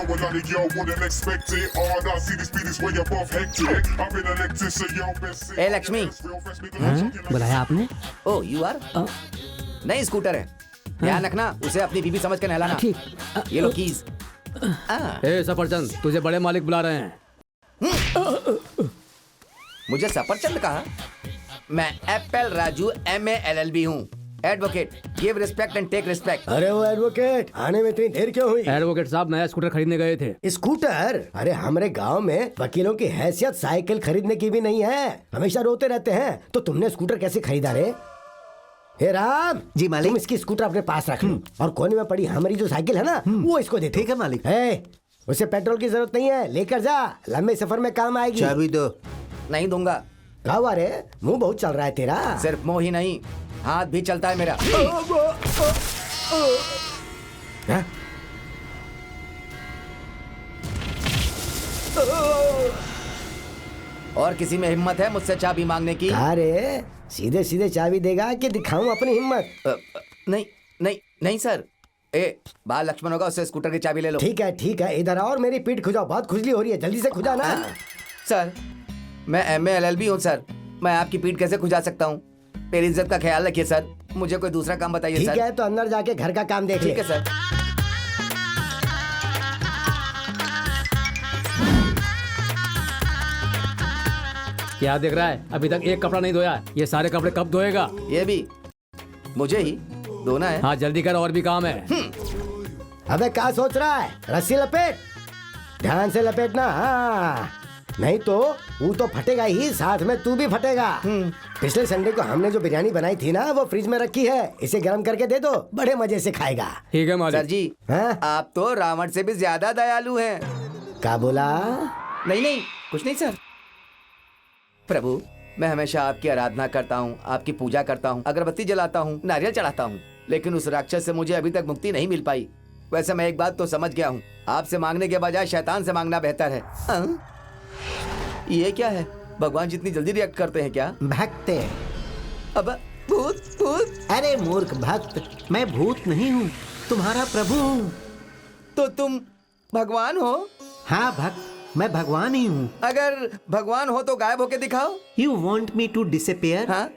was on it, yo, wouldn't expect it. All I see the speed is way above hectic. I've been elected, so yo, best ए लक्ष्मी, बुलाया आपने? ओ you are नहीं scooter है, ध्यान रखना उसे अपनी बीबी समझ कर नहलाना। ठीक। ये लो कीज। ए सफरचंद, तुझे बड़े मालिक बुला रहे हैं। मुझे सफरचंद कहा? मैं एप्पल राजू MALLB हूँ, advocate. Give respect and take respect. अरे वो एडवोकेट, आने में इतनी देर क्यों हुई? एडवोकेट साहब नया स्कूटर खरीदने गए थे। स्कूटर? अरे हमारे गांव में वकीलों की हैसियत साइकिल खरीदने की भी नहीं है, हमेशा रोते रहते हैं। तो तुमने स्कूटर कैसे खरीदा रे? हे राम जी मालिक। तुम इसकी स्कूटर अपने पास रख लो और कोने में पड़ी हमारी जो साइकिल है ना वो इसको दे। ठीक है मालिक। उसे पेट्रोल की जरूरत नहीं है, लेकर जा, लंबे सफर में काम आएगी। चाबी दो। नहीं दूंगा। क्या हुआ रे, मुंह बहुत चल रहा है तेरा। सिर्फ मुंह ही नहीं, हाथ भी चलता है मेरा। हाँ? और किसी में हिम्मत है मुझसे चाबी मांगने की? अरे सीधे सीधे चाबी देगा कि दिखाऊं अपनी हिम्मत? नहीं नहीं नहीं सर। ए बाल लक्ष्मण होगा, उससे स्कूटर की चाबी ले लो। ठीक है, इधर आओ और मेरी पीठ खुजाओ, बहुत खुजली हो रही है, जल्दी से खुजा ना। सर मैं MALLB हूँ सर, मैं आपकी पीठ कैसे खुजा सकता हूँ? मेरी इज्जत का ख्याल रखिए सर, मुझे कोई दूसरा काम बताइए ठीक सर। है तो अंदर जाके घर का काम देख ले। ठीक है सर। क्या देख रहा है? अभी तक एक कपड़ा नहीं धोया। ये सारे कपड़े कब धोएगा? ये भी मुझे ही धोना है। हाँ जल्दी कर, और भी काम है। अबे क्या सोच रहा है? रस्सी लपेट, ध्यान से लपेटना। हाँ नहीं तो वो तो फटेगा ही, साथ में तू भी फटेगा। पिछले संडे को हमने जो बिरयानी बनाई थी ना वो फ्रिज में रखी है, इसे गर्म करके दे दो, बड़े मजे से खाएगा। ठीक है मालिक। सर जी हाँ? आप तो रावण से भी ज्यादा दयालु हैं। क्या बोला? नहीं कुछ नहीं सर। प्रभु मैं हमेशा आपकी आराधना करता हूँ, आपकी पूजा करता हूँ, अगरबत्ती जलाता हूँ, नारियल चढ़ाता हूँ, लेकिन उस राक्षस से मुझे अभी तक मुक्ति नहीं मिल पाई। वैसे मैं एक बात तो समझ गया हूँ, आपसे मांगने के बजाय शैतान से मांगना बेहतर है। ये क्या है? भगवान जितनी जल्दी रिएक्ट करते हैं क्या? भक्त। अब भूत भूत। अरे मूर्ख भक्त, मैं भूत नहीं हूँ, तुम्हारा प्रभु हूँ। तो तुम भगवान हो? हाँ भक्त, मैं भगवान ही हूँ। अगर भगवान हो तो गायब होके दिखाओ। You want me to disappear? हाँ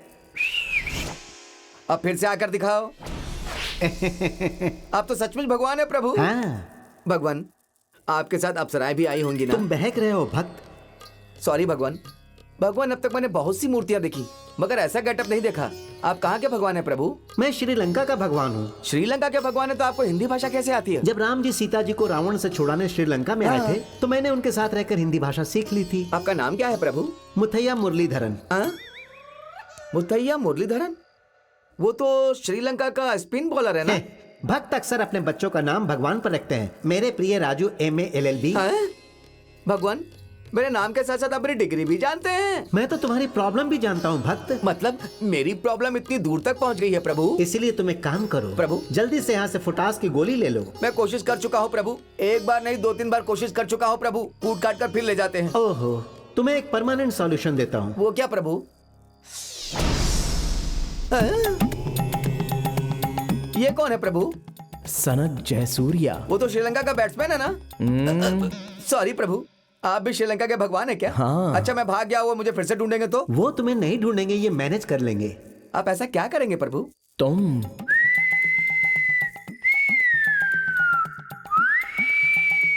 अब फिर से आकर दिखाओ। आप तो सचमुच भगवान है प्रभु। हाँ। भगवान आपके साथ अप्सराएं भी आई होंगी ना? तुम बहक रहे हो भक्त। सॉरी भगवान। भगवान अब तक मैंने बहुत सी मूर्तियां देखी मगर ऐसा गेटअप नहीं देखा। आप कहाँ के भगवान है प्रभु? मैं श्रीलंका का भगवान हूँ। श्रीलंका के भगवान है तो आपको हिंदी भाषा कैसे आती है? जब राम जी सीता जी को रावण से छुड़ाने श्रीलंका में आए थे तो मैंने उनके साथ रहकर हिंदी भाषा सीख ली थी। आपका नाम क्या है प्रभु? मुथैया मुरलीधरन। मुथैया मुरलीधरन? वो तो श्रीलंका का स्पिन बॉलर है ना? भक्त अक्सर अपने बच्चों का नाम भगवान पर रखते हैं। मेरे प्रिय राजू MALLB। भगवान मेरे नाम के साथ साथ आप मेरी डिग्री भी जानते हैं। मैं तो तुम्हारी प्रॉब्लम भी जानता हूँ भक्त। मतलब मेरी प्रॉब्लम इतनी दूर तक पहुँच गई है प्रभु? इसीलिए तुम एक काम करो प्रभु, जल्दी से यहाँ से फुटास की गोली ले लो। मैं कोशिश कर चुका हूँ प्रभु, एक बार नहीं 2-3 बार कोशिश कर चुका हूँ प्रभु, कूट काट कर फिर ले जाते हैं। ओहो, तुम्हें एक परमानेंट सॉल्यूशन देता हूँ। वो क्या प्रभु? ये कौन है प्रभु? सनक जयसूर्या। वो तो श्रीलंका का बैट्समैन है ना? सॉरी प्रभु, आप भी श्रीलंका के भगवान है क्या? हाँ। अच्छा मैं भाग गया, वो मुझे फिर से ढूंढेंगे तो? वो तुम्हें नहीं ढूंढेंगे, ये मैनेज कर लेंगे। आप ऐसा क्या करेंगे प्रभु? तुम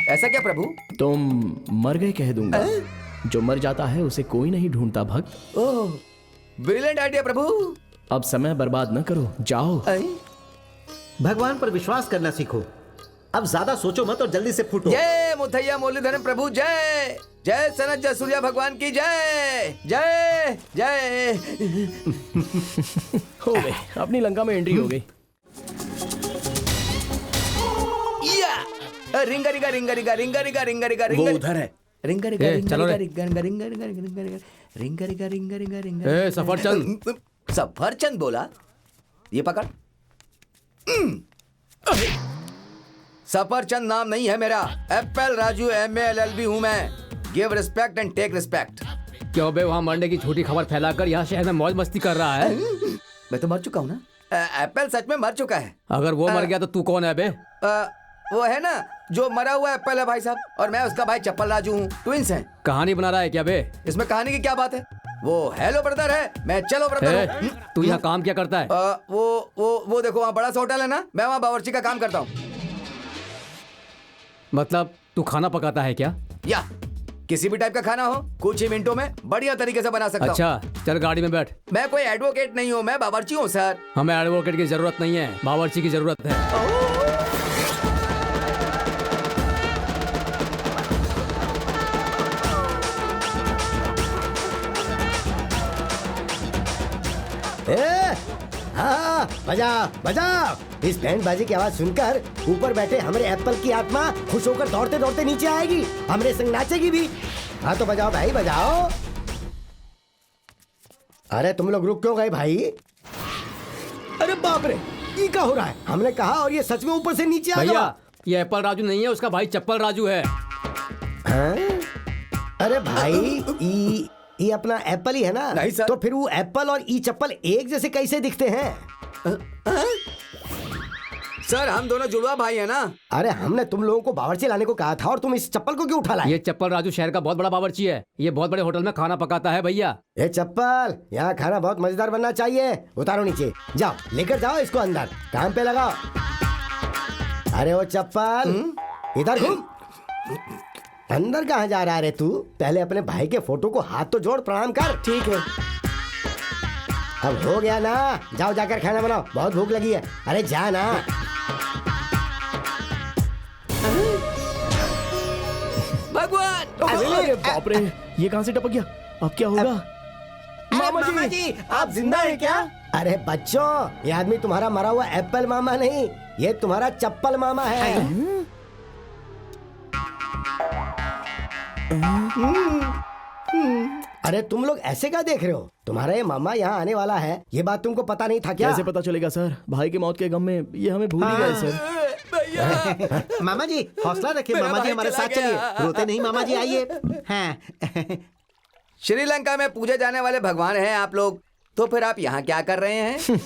ऐसा क्या प्रभु? तुम मर गए कह दूंगा। जो मर जाता है उसे कोई नहीं ढूंढता भक्त। ओह ब्रिलियंट आइडिया प्रभु। अब समय बर्बाद न करो, जाओ। भगवान पर विश्वास करना सीखो। अब ज्यादा सोचो मत और जल्दी से फूटो। जय मुथैया मुरलीधरन प्रभु, जय जय सनत जयसूर्या भगवान की जय जय जय। हो गई, अपनी लंका में एंट्री हो गई। या रिंगा रिंगा रिंगा रिंगा रिंगा रिंगा रिंगा रिंगा वो उधर है। रिंगा रिंगा ए, रिंगा चलो रे। रिंगा रिंगा रिंगा रिंगा रिंगा रिंगा रिंगा रिंगा रिंगा रिंगा रिंगा। ए सफरचंद। सफरचंद बोला? ये पकड़। सफरचंद नाम नहीं है मेरा, एप्पल राजू MALLB हूँ मैं। Give respect and take respect. क्यों बे, वहाँ मरने की झूठी खबर फैलाकर यहाँ शहर में मौज मस्ती कर रहा है? मैं तो मर चुका हूँ ना। एप्पल सच में मर चुका है। अगर वो मर गया तो तू कौन है बे? वो है ना जो मरा हुआ एप्पल है भाई साहब, और मैं उसका भाई चप्पल राजू हूँ। ट्विंस हैं। कहानी बना रहा है क्या बे? इसमें कहानी की क्या बात है? वो हेलो ब्रदर है, मैं चलो ब्रदर हूँ। तू यहाँ काम क्या करता है? वो देखो वहाँ बड़ा सा होटल है ना, मैं वहाँ बावर्ची का काम करता हूँ। मतलब तू खाना पकाता है क्या? या किसी भी टाइप का खाना हो कुछ ही मिनटों में बढ़िया तरीके से बना सकता हूँ। अच्छा चल गाड़ी में बैठ। मैं कोई एडवोकेट नहीं हूँ, मैं बावर्ची हूँ सर। हमें एडवोकेट की जरूरत नहीं है, बावर्ची की जरूरत है। हाँ बजाओ बजाओ। इस बैंड बाजी की आवाज सुनकर ऊपर बैठे हमारे एप्पल की आत्मा खुश होकर दौड़ते दौड़ते नीचे आएगी, हमारे संग नाचेगी भी। हाँ तो बजाओ भाई बजाओ। अरे तुम लोग रुक क्यों गए भाई? अरे बाप रे, ये क्या हो रहा है? हमने कहा और ये सच में ऊपर से नीचे आ गया। भैया ये एप्पल राजू नहीं है, उसका भाई चप्पल राजू है। हाँ? अरे भाई ये अपना एप्पल ही है ना? नहीं सर। तो फिर वो एप्पल और ई चप्पल एक जैसे कैसे दिखते हैं? सर हम दोनों जुड़वा भाई है ना। अरे हमने तुम लोगों को बावर्ची लाने को कहा था और तुम इस चप्पल को क्यों उठा लाए? ये चप्पल राजू शहर का बहुत बड़ा बावर्ची है, ये बहुत बड़े होटल में खाना पकाता है भैया। ये चप्पल, यहाँ खाना बहुत मजेदार बनना चाहिए। उतारो नीचे, जाओ लेकर जाओ इसको अंदर, काम पे लगाओ। अरे वो चप्पल इधर घूम। अंदर कहाँ जा रहा है रे तू? पहले अपने भाई के फोटो को हाथ तो जोड़ प्रणाम कर। ठीक है। अब हो गया ना, जाओ जाकर खाना बनाओ, बहुत भूख लगी है। अरे जा ना। भगवान अरे बाप रे, ये कहाँ से टपक गया? अब क्या होगा? मामा जी आप जिंदा हैं क्या? अरे बच्चों, ये आदमी तुम्हारा मरा हुआ एप्पल मामा नहीं, ये तुम्हारा चप्पल मामा है। अरे तुम लोग ऐसे क्या देख रहे हो? तुम्हारा ये मामा यहाँ आने वाला है, ये बात तुमको पता नहीं था क्या? कैसे पता चलेगा सर? भाई के मौत के गम में ये हमें भूल ही गए सर। मामा जी हौसला रखिए, मेरा मामा जी भाई हमारे चला साथ चलिए, गया। रोते नहीं मामा जी, आइए। हाँ। श्रीलंका में पूजे जाने वाले भगवान हैं आप लोग, तो फिर आप यहाँ क्या कर रहे हैं?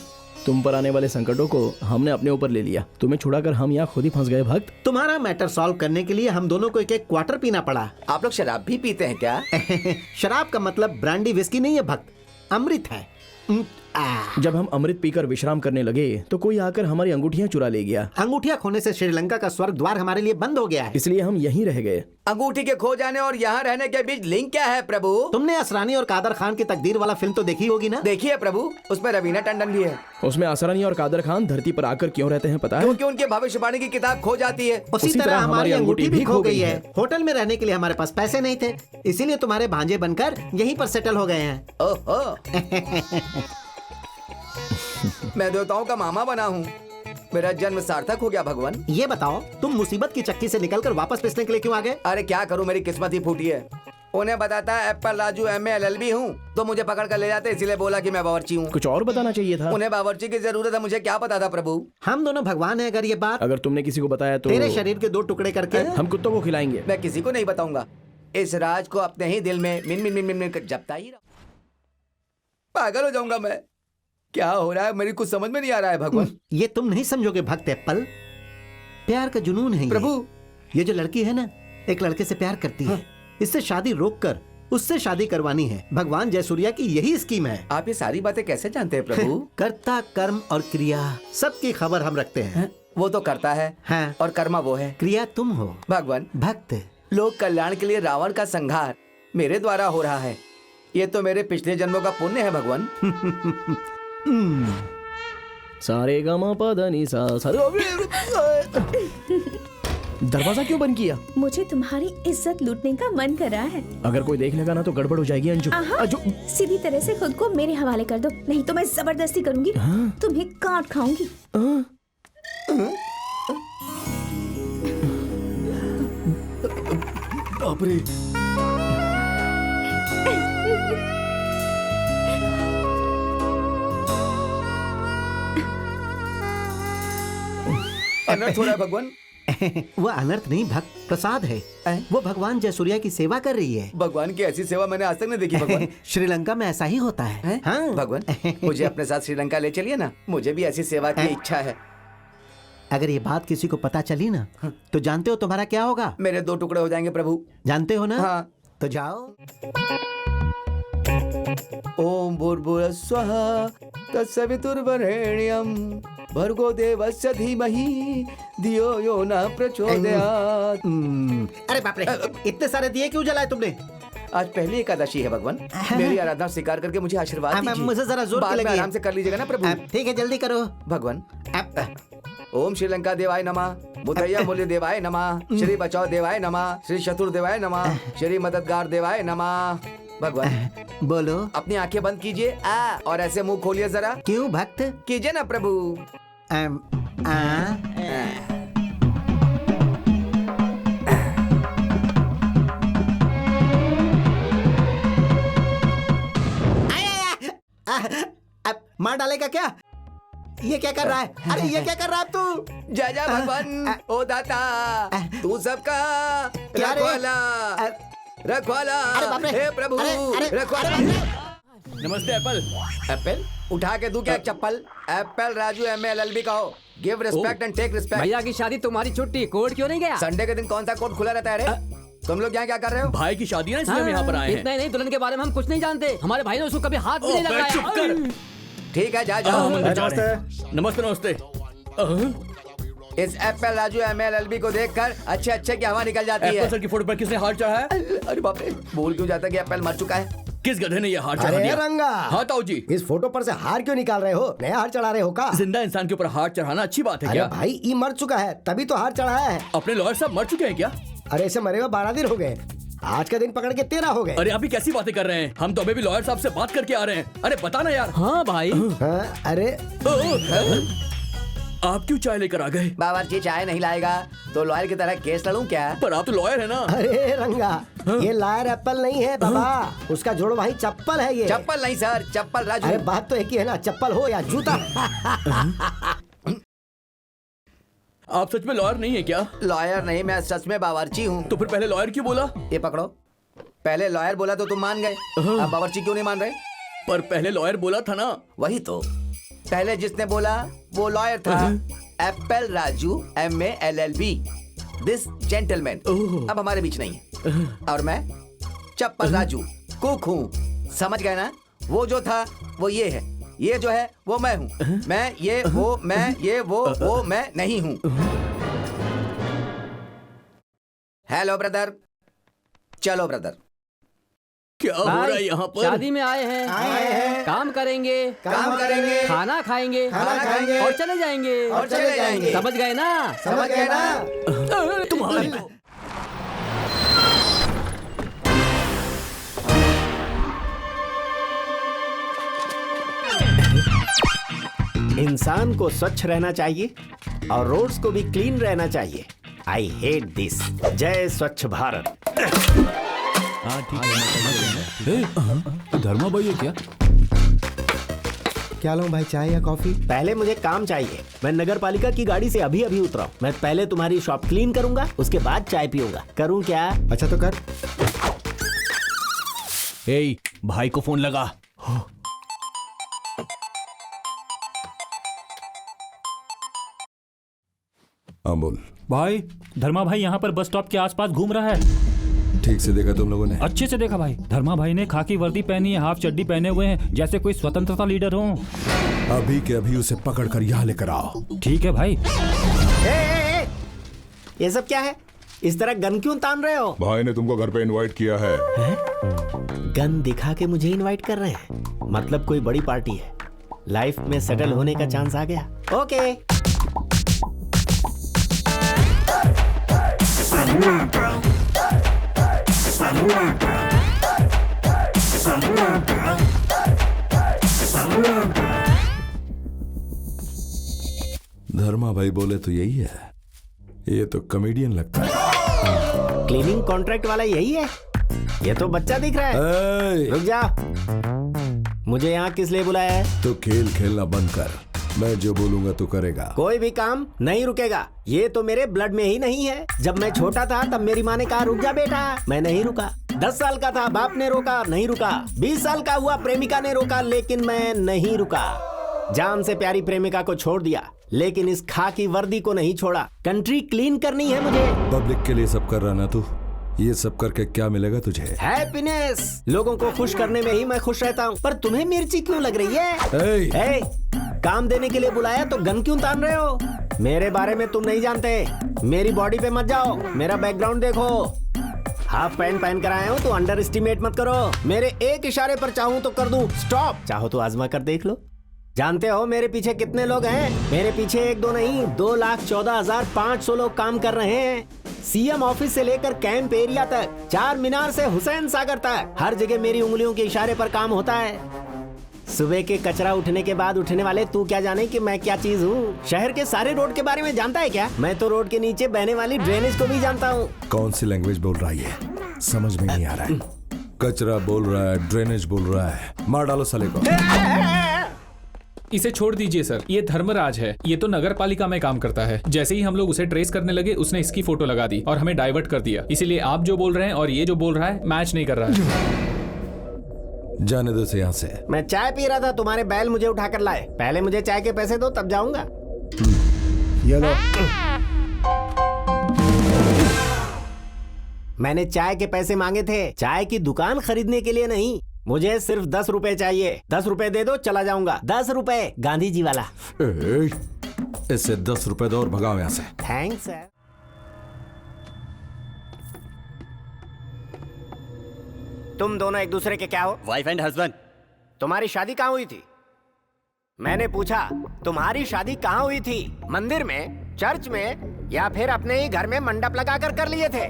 तुम पर आने वाले संकटों को हमने अपने ऊपर ले लिया, तुम्हें छुड़ाकर हम यहाँ खुद ही फंस गए भक्त। तुम्हारा मैटर सॉल्व करने के लिए हम दोनों को एक एक क्वार्टर पीना पड़ा। आप लोग शराब भी पीते हैं क्या? शराब का मतलब ब्रांडी विस्की नहीं है भक्त, अमृत है। जब हम अमृत पीकर विश्राम करने लगे तो कोई आकर हमारी अंगूठियां चुरा ले गया। अंगूठिया खोने से श्रीलंका का स्वर्ग द्वार हमारे लिए बंद हो गया है। इसलिए हम यहीं रह गए। अंगूठी के खो जाने और यहाँ रहने के बीच लिंक क्या है प्रभु? तुमने असरानी और कादर खान की तकदीर वाला फिल्म तो देखी होगी ना? देखिए प्रभु, उसमें रवीना टंडन भी है। उसमें असरानी और कादर खान धरती पर आकर क्यों रहते हैं पता है? क्योंकि उनके भविष्यवाणी की किताब खो जाती है। उसी तरह हमारी अंगूठी भी खो गई है। होटल में रहने के लिए हमारे पास पैसे नहीं थे, इसीलिए तुम्हारे भांजे बनकर यहीं पर सेटल हो गए हैं। ओहो। मैं देवताओं का मामा बना हूँ, मेरा जन्म सार्थक हो गया भगवान। ये बताओ, तुम मुसीबत की चक्की से निकलकर वापस पिसने के लिए क्यों आ गए? अरे क्या करूँ, मेरी किस्मत ही फूटी है। उन्हें बताता है एप्पल राजू MA LLB हूँ, तो मुझे पकड़ कर ले जाते, इसीलिए बोला कि मैं बावर्ची हूँ। कुछ और बताना चाहिए था। उन्हें बावर्ची की जरूरत है, मुझे क्या पता था प्रभु। हम दोनों भगवान हैं, अगर ये बात अगर तुमने किसी को बताया तो तेरे शरीर के 2 टुकड़े करके हम कुत्तों को खिलाएंगे। मैं किसी को नहीं बताऊंगा, इस राज को अपने ही दिल में मिन मिन मिन मिन मिन कर जपता ही रहूं। पागल हो जाऊंगा मैं। क्या हो रहा है, मेरी कुछ समझ में नहीं आ रहा है भगवान। ये तुम नहीं समझोगे भक्त एप्पल, प्यार का जुनून है ये। प्रभु ये जो लड़की है ना, एक लड़के से प्यार करती है, इससे शादी रोककर उससे शादी करवानी है। भगवान जयसूर्या की यही स्कीम है। आप ये सारी बातें कैसे जानते हैं प्रभु? कर्ता कर्म और क्रिया सबकी खबर हम रखते हैं। वो तो करता है हाँ। और कर्मा वो है। क्रिया तुम हो भगवान, भक्त। लोक कल्याण के लिए रावण का संहार मेरे द्वारा हो रहा है, ये तो मेरे पिछले जन्मों का पुण्य है भगवान। सारे गामा पधनी सा दरवाजा क्यों बंद किया? मुझे तुम्हारी इज्जत लूटने का मन कर रहा है। अगर कोई देख लेगा ना तो गड़बड़ हो जाएगी अंजू। अंजू सीधी तरह से खुद को मेरे हवाले कर दो, नहीं तो मैं जबरदस्ती करूंगी। तुम्हें काट खाऊंगी। बाप रे। अनर्थ हो रहा है भगवान। वो अनर्थ नहीं भक्त, प्रसाद है। वो भगवान जयसूर्या की सेवा कर रही है। भगवान की ऐसी सेवा मैंने आज तक नहीं देखी भगवान। श्रीलंका में ऐसा ही होता है। हाँ भगवान, मुझे अपने साथ श्रीलंका ले चलिए ना, मुझे भी ऐसी सेवा की इच्छा है। अगर ये बात किसी को पता चली ना तो जानते हो तुम्हारा क्या होगा? मेरे 2 टुकड़े हो जाएंगे प्रभु। जानते हो ना? हाँ। तो जाओ। ओम भूर्भुवः स्वः तत्सवितुर्वरेण्यं भर्गो देवस्य धीमहि धियो यो न प्रचोदयात्। अरे बाप रे, इतने सारे दिए क्यों जलाए तुमने? आज पहली एकादशी है भगवान, मेरी आराधना स्वीकार करके मुझे आशीर्वाद दीजिए। मुझे जरा जोर बाद की में लगी है। आराम से कर लीजिएगा ना प्रभु। ठीक है, जल्दी करो। भगवान ओम श्रीलंका देवाय नमः, बुद्धया मूल्य देवाय नमः, श्री बचाओ देवाय नमः, श्री शत्रु देवाय नमः, श्री मददगार देवाय नमः। भगवान बोलो। अपनी आंखें बंद कीजिए और ऐसे मुंह खोलिए जरा। क्यों भक्त? कीजिए ना प्रभु। मार डालेगा क्या? ये क्या कर रहा है? अरे ये क्या कर रहा है तू? जय जय भगवान, ओ दाता तू सबका क्या रे? रखवाला, अरे बाप रे। हे प्रभु रखवाला। नमस्ते एप्पल। एप्पल उठा के दूं क्या एक चप्पल? एप्पल राजू MALLB कहो। Give respect and take respect. भैया की शादी तुम्हारी छुट्टी, कोर्ट क्यों नहीं गया? संडे के दिन कौन सा कोर्ट खुला रहता है रे? तुम लोग यहाँ क्या कर रहे हो? भाई की शादी है इसलिए हम यहाँ पर आए हैं। इतना ही नहीं, दुल्हन के बारे में हम कुछ नहीं जानते। हमारे भाई ने उसको कभी हाथ भी नहीं लगाया। चुप कर। ठीक है जा जाओ। नमस्ते नमस्ते। इस एप्पल राजू MALLB को देखकर अच्छे अच्छे की हवा निकल जाती है। एप्पल सर की फोटो पर किसने हाथ चढ़ाया है? अरे बाप रे, भूल क्यों जाता कि एप्पल मर चुका है? किस गधे ने ये हाथ चढ़ा अरे दिया? रंगा, हाँ ताऊ जी। इस फोटो पर से हार क्यों निकाल रहे हो? नया हार चढ़ा रहे हो का? जिंदा इंसान के ऊपर हाथ चढ़ाना अच्छी बात है अरे क्या? भाई, ये मर चुका है तभी तो हार चढ़ाया है। अपने लॉयर साहब मर चुके हैं क्या? अरे ऐसे मरे हुए 12 दिन हो गए, आज का दिन पकड़ के 13 हो गए। अरे आप ही कैसी बातें कर रहे हैं? हम तो अभी भी लॉयर साहब से बात करके आ रहे हैं। अरे बता ना यार। हाँ भाई। हाँ, अरे आप क्यों चाय लेकर आ गए? बावर्ची चाय नहीं लाएगा तो लॉयर की तरह केस लड़ूं क्या? पर आप तो लॉयर है ना। अरे रंगा, ये लायर एप्पल नहीं है बाबा, उसका जोड़ भाई चप्पल है ये। चप्पल नहीं सर, चप्पल राजू। अरे बात तो एक ही है ना, चप्पल हो या जूता। आप सच में लॉयर नहीं है क्या? लॉयर नहीं, मैं सच में बावर्ची हूँ। तो फिर पहले लॉयर क्यों बोला? ये पकड़ो। पहले लॉयर बोला तो तुम मान गए, अब बावर्ची क्यों नहीं मान रहे? पर पहले लॉयर बोला था ना। वही तो, पहले जिसने बोला वो लॉयर था। Apple Raju MALLB, this gentleman अब हमारे बीच नहीं है। और मैं चप्पल राजू कुक हूँ, समझ गए ना? वो जो था वो ये है, ये जो है वो मैं हूँ। मैं ये वो, मैं ये वो मैं नहीं हूँ। हेलो ब्रदर, चलो ब्रदर। क्या हो रहा है यहाँ पर? शादी में आए हैं, काम करेंगे, खाना खाएंगे और चले जाएंगे। समझ गए ना? समझ गए ना? तुम्हारी इंसान को स्वच्छ रहना चाहिए और रोड्स को भी क्लीन रहना चाहिए। I hate this. जय स्वच्छ भारत। धर्मा भाई है क्या? क्या लो भाई, चाय या कॉफी? पहले मुझे काम चाहिए। मैं नगर पालिका की गाड़ी से अभी अभी उतरा हूं। मैं पहले तुम्हारी शॉप क्लीन करूंगा, उसके बाद चाय पीऊंगा। करूं क्या? अच्छा तो कर। ए, भाई को फोन लगा। हाँ बोल। भाई धर्मा भाई यहाँ पर बस स्टॉप के आसपास घूम रहा है। ठीक से देखा तुम लोगों ने? अच्छे से देखा भाई। धर्मा भाई ने खाकी वर्दी पहनी है, हाफ चड्डी पहने हुए हैं, जैसे कोई स्वतंत्रता लीडर हो। अभी के अभी उसे पकड़ कर यहाँ लेकर आओ। ठीक है भाई। ये सब क्या है? इस तरह गन क्यों तान रहे हो? भाई ने तुमको घर पे इनवाइट किया है। गन दिखा के मुझे इनवाइट कर रहे हैं, मतलब कोई बड़ी पार्टी है। लाइफ में सेटल होने का चांस आ गया। ओके। धर्मा भाई बोले तो यही है। ये तो कॉमेडियन लगता है। क्लीनिंग कॉन्ट्रैक्ट वाला यही है। ये तो बच्चा दिख रहा है। रुक जा, मुझे यहाँ किस लिए बुलाया है? तो खेल खेलना बंद कर, मैं जो बोलूंगा तो करेगा। कोई भी काम नहीं रुकेगा। ये तो मेरे ब्लड में ही नहीं है। जब मैं छोटा था तब मेरी माँ ने कहा रुक जा बेटा, मैं नहीं रुका। 10 साल का था, बाप ने रोका, नहीं रुका। 20 साल का हुआ, प्रेमिका ने रोका, लेकिन मैं नहीं रुका। जान से प्यारी प्रेमिका को छोड़ दिया। लेकिन इस खाकी वर्दी को नहीं छोड़ा। कंट्री क्लीन करनी है मुझे। पब्लिक के लिए सब कर रहा ना तू, ये सब करके क्या मिलेगा तुझे? हैप्पीनेस। लोगों को खुश करने में ही मैं खुश रहता हूँ। पर तुम्हें मिर्ची क्यों लग रही है? ए, काम देने के लिए बुलाया तो गन क्यों तान रहे हो? मेरे बारे में तुम नहीं जानते। मेरी बॉडी पे मत जाओ, मेरा बैकग्राउंड देखो। हाफ पैंट पहन कर आया हूँ तो अंडर एस्टिमेट मत करो। मेरे एक इशारे पर चाहूँ तो कर दूं स्टॉप, चाहो तो आजमा कर देख लो। जानते हो मेरे पीछे कितने लोग हैं? मेरे पीछे 1-2 नहीं 2,14,500 लोग काम कर रहे हैं। सीएम ऑफिस से लेकर कैंप एरिया तक, चार मीनार से हुसैन सागर तक, हर जगह मेरी उंगलियों के इशारे पर काम होता है। सुबह के कचरा उठने के बाद उठने वाले तू क्या जाने कि मैं क्या चीज हूँ? शहर के सारे रोड के बारे में जानता है क्या? मैं तो रोड के नीचे बहने वाली ड्रेनेज को भी जानता हूँ। कौन सी लैंग्वेज बोल रहा है ये? समझ में नहीं आ रहा है। कचरा बोल रहा है, ड्रेनेज बोल रहा है, मार डालो साले को। इसे छोड़ दीजिए सर, ये धर्मराज है। ये तो नगर पालिका में काम करता है। जैसे ही हम लोग उसे ट्रेस करने लगे, उसने इसकी फोटो लगा दी और हमें डाइवर्ट कर दिया। इसीलिए आप जो बोल रहे हैं और ये जो बोल रहा है मैच नहीं कर रहा है। जाने दो से यहाँ से। मैं चाय पी रहा था, तुम्हारे बैल मुझे उठाकर लाए। पहले मुझे चाय के पैसे दो तब जाऊंगा। ये लो। मैंने चाय के पैसे मांगे थे, चाय की दुकान खरीदने के लिए नहीं। मुझे सिर्फ 10 रुपए चाहिए। 10 रुपए दे दो, चला जाऊंगा। 10 रुपए, गांधी जी वाला। इससे 10 रुपए दो और भगाओ यहाँ से। Thanks sir. तुम दोनों एक दूसरे के क्या हो? Wife and husband. तुम्हारी शादी कहाँ हुई थी? मैंने पूछा तुम्हारी शादी कहाँ हुई थी? मंदिर में, चर्च में, या फिर अपने ही घर में मंडप लगाकर कर लिए थे?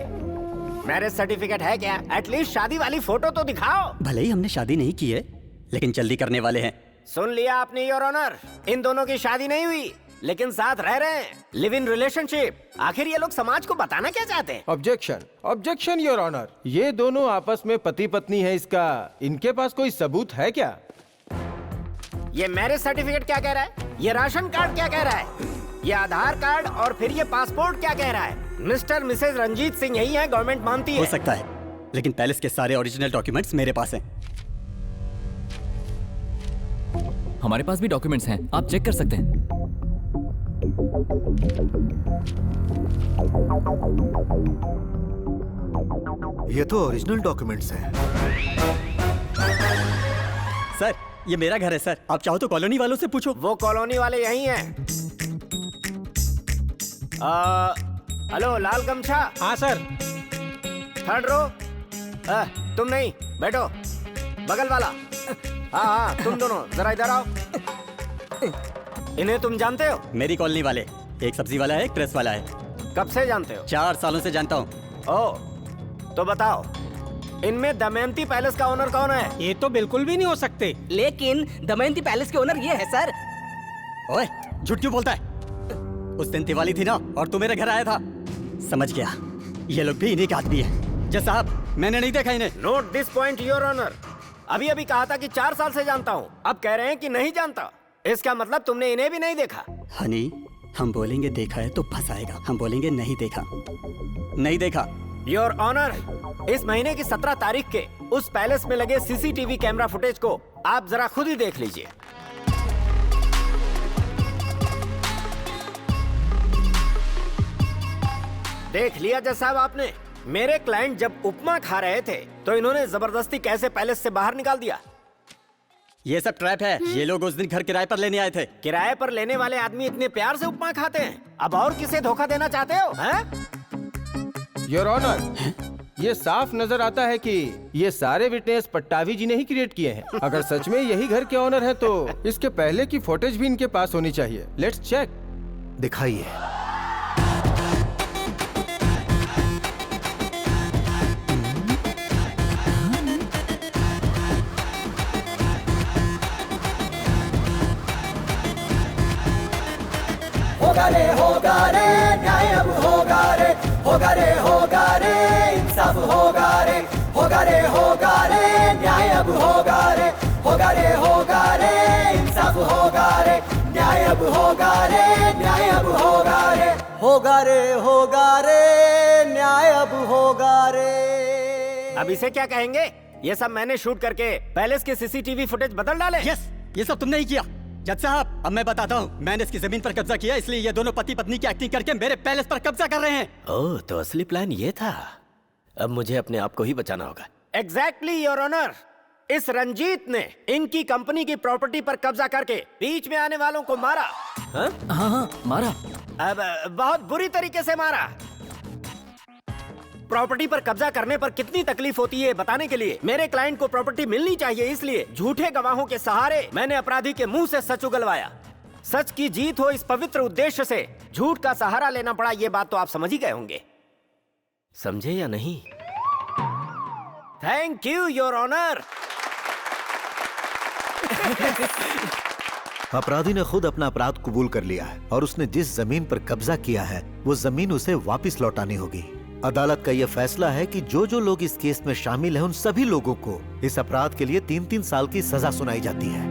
मैरिज सर्टिफिकेट है क्या? एटलीस्ट शादी वाली फोटो तो दिखाओ। भले ही हमने शादी नहीं की है, लेकिन जल्दी करने वाले हैं। सुन लिया आपने योर ऑनर, इन दोनों की शादी नहीं हुई लेकिन साथ रह रहे हैं, लिव इन रिलेशनशिप। आखिर ये लोग समाज को बताना क्या चाहते हैं? Objection, objection your honour. ये दोनों आपस में पति पत्नी है, इसका इनके पास कोई सबूत है क्या? ये मैरिज सर्टिफिकेट क्या कह रहा है? ये राशन कार्ड क्या कह रहा है? ये आधार कार्ड और फिर ये पासपोर्ट क्या कह रहा है? मिस्टर मिसेज रंजीत सिंह यही है, गवर्नमेंट मानती है। हो सकता है, लेकिन पैलेस के सारे ओरिजिनल डॉक्यूमेंट्स मेरे पास हैं। हमारे पास भी डॉक्यूमेंट्स हैं, आप चेक कर सकते हैं। ये तो ओरिजिनल डॉक्यूमेंट्स हैं। सर, ये मेरा घर है सर, आप चाहो तो कॉलोनी वालों से पूछो। वो कॉलोनी वाले यही हैं। हेलो लाल गमछा। हाँ सर। Third row. तुम नहीं, बैठो। बगल वाला। हाँ तुम दोनों जरा इधर आओ। इन्हें तुम जानते हो? मेरी कॉलोनी वाले, एक सब्जी वाला है, एक प्रेस वाला है। कब से जानते हो? 4 सालों से जानता हूँ। ओह, तो बताओ इनमें दमयंती पैलेस का ओनर कौन है? ये तो बिल्कुल भी नहीं हो सकते। लेकिन दमयंती पैलेस के ओनर ये है सर। ओए, झूठ क्यों बोलता है? उस दिन दिवाली थी ना, और तू मेरे घर आया था। समझ गया, ये लोग भी इन्हीं का आदमी है। जय साहब, मैंने नहीं देखा इन्हें। Note this point your honour. अभी अभी कहा था कि 4 साल से जानता हूँ, अब कह रहे हैं कि नहीं जानता। इसका मतलब तुमने इन्हें भी नहीं देखा। हनी, हम बोलेंगे देखा है तो फंसाएगा, हम बोलेंगे नहीं देखा, नहीं देखा। योर ऑनर, इस महीने की 17 तारीख के उस पैलेस में लगे सीसीटीवी कैमरा फुटेज को आप जरा खुद ही देख लीजिए। देख लिया जज साहब आपने? मेरे क्लाइंट जब उपमा खा रहे थे तो इन्होंने जबरदस्ती कैसे पैलेस से बाहर निकाल दिया। ये सब ट्रैप है। ये लोग उस दिन घर किराए पर लेने आए थे। किराए पर लेने वाले आदमी इतने प्यार से उपमा खाते हैं, अब और किसे धोखा देना चाहते हो? हैं? योर ऑनर, ये साफ नजर आता है कि ये सारे विटनेस पट्टाभी जी ने ही क्रिएट किए हैं। अगर सच में यही घर के ऑनर हैं तो इसके पहले की फुटेज भी इनके पास होनी चाहिए। Let's check. दिखाइए। होगा रे न्याय अब होगा रे, होगा रे इंसाफ होगा रे, होगा रे न्याय अब होगा रे, होगा रे इंसाफ होगा रे, न्याय अब होगा रे, न्याय अब होगा रे, होगा रे न्याय अब होगा रे। अब इसे क्या कहेंगे? ये सब मैंने शूट करके पैलेस के सीसीटीवी फुटेज बदल डाले। यस, ये सब तुमने ही किया। जज साहब, अब मैं बताता हूँ। मैंने इसकी जमीन पर कब्जा किया, इसलिए ये दोनों पति पत्नी की एक्टिंग करके मेरे पैलेस पर कब्जा कर रहे हैं। ओह, तो असली प्लान ये था। अब मुझे अपने आप को ही बचाना होगा। Exactly your honour. इस रंजीत ने इनकी कंपनी की प्रॉपर्टी पर कब्जा करके बीच में आने वालों को मारा। हाँ? हाँ, मारा। अब बहुत बुरी तरीके से मारा। प्रॉपर्टी पर कब्जा करने पर कितनी तकलीफ होती है बताने के लिए मेरे क्लाइंट को प्रॉपर्टी मिलनी चाहिए, इसलिए झूठे गवाहों के सहारे मैंने अपराधी के मुंह से सच उगलवाया। सच की जीत हो, इस पवित्र उद्देश्य से झूठ का सहारा लेना पड़ा। ये बात तो आप समझ ही गए होंगे। समझे या नहीं? Thank you your honour. अपराधी ने खुद अपना अपराध कबूल कर लिया है और उसने जिस जमीन पर कब्जा किया है वो जमीन उसे वापस लौटानी होगी। अदालत का यह फैसला है कि जो जो लोग इस केस में शामिल हैं उन सभी लोगों को इस अपराध के लिए 3-3 साल की सजा सुनाई जाती है।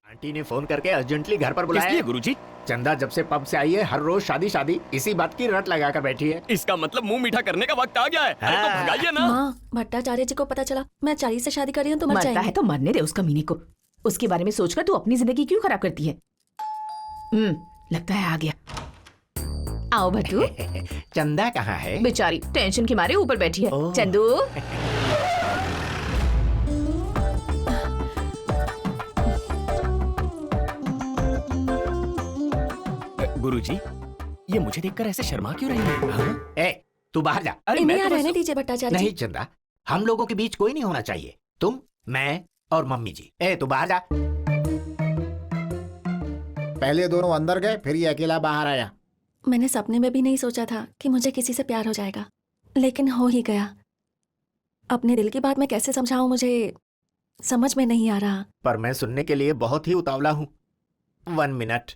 आंटी ने फोन करके अर्जेंटली घर पर बुलाया। किसलिए गुरुजी? चंदा जब से पब से आई है हर रोज शादी शादी इसी बात की रट लगा कर बैठी है। इसका मतलब मुंह मीठा करने का वक्त आ गया है। अरे तो भगाइए ना। माँ, भट्टाचार्य जी को पता चला मैं चारी से शादी कर रही हूँ तो मर मरता जाएंगे। है तो मरने दे उसका मीनी को। उसके बारे में सोचकर तू अपनी जिंदगी क्यों खराब करती है? लगता है आ गया। आओ भट्टू। चंदा कहाँ है? बेचारी टेंशन के मारे ऊपर बैठी है। चंदू गुरुजी, ये मुझे देखकर ऐसे शर्मा क्यों रही है? हाँ? ए, तू बाहर जा। अरे इन्हें यहाँ रहने दीजिए भट्टाचार्य जी। नहीं चंदा, हम लोगों के बीच कोई नहीं होना चाहिए। तुम, मैं और मम्मी जी। ए, तू बाहर जा। पहले दोनों अंदर गए, फिर ये अकेला बाहर आया। मैंने सपने में भी नहीं सोचा था कि मुझे किसी से प्यार हो जाएगा, लेकिन हो ही गया। अपने दिल की बात मैं कैसे समझाऊं, मुझे समझ में नहीं आ रहा। पर मैं सुनने के लिए बहुत ही उतावला हूँ। 1 मिनट।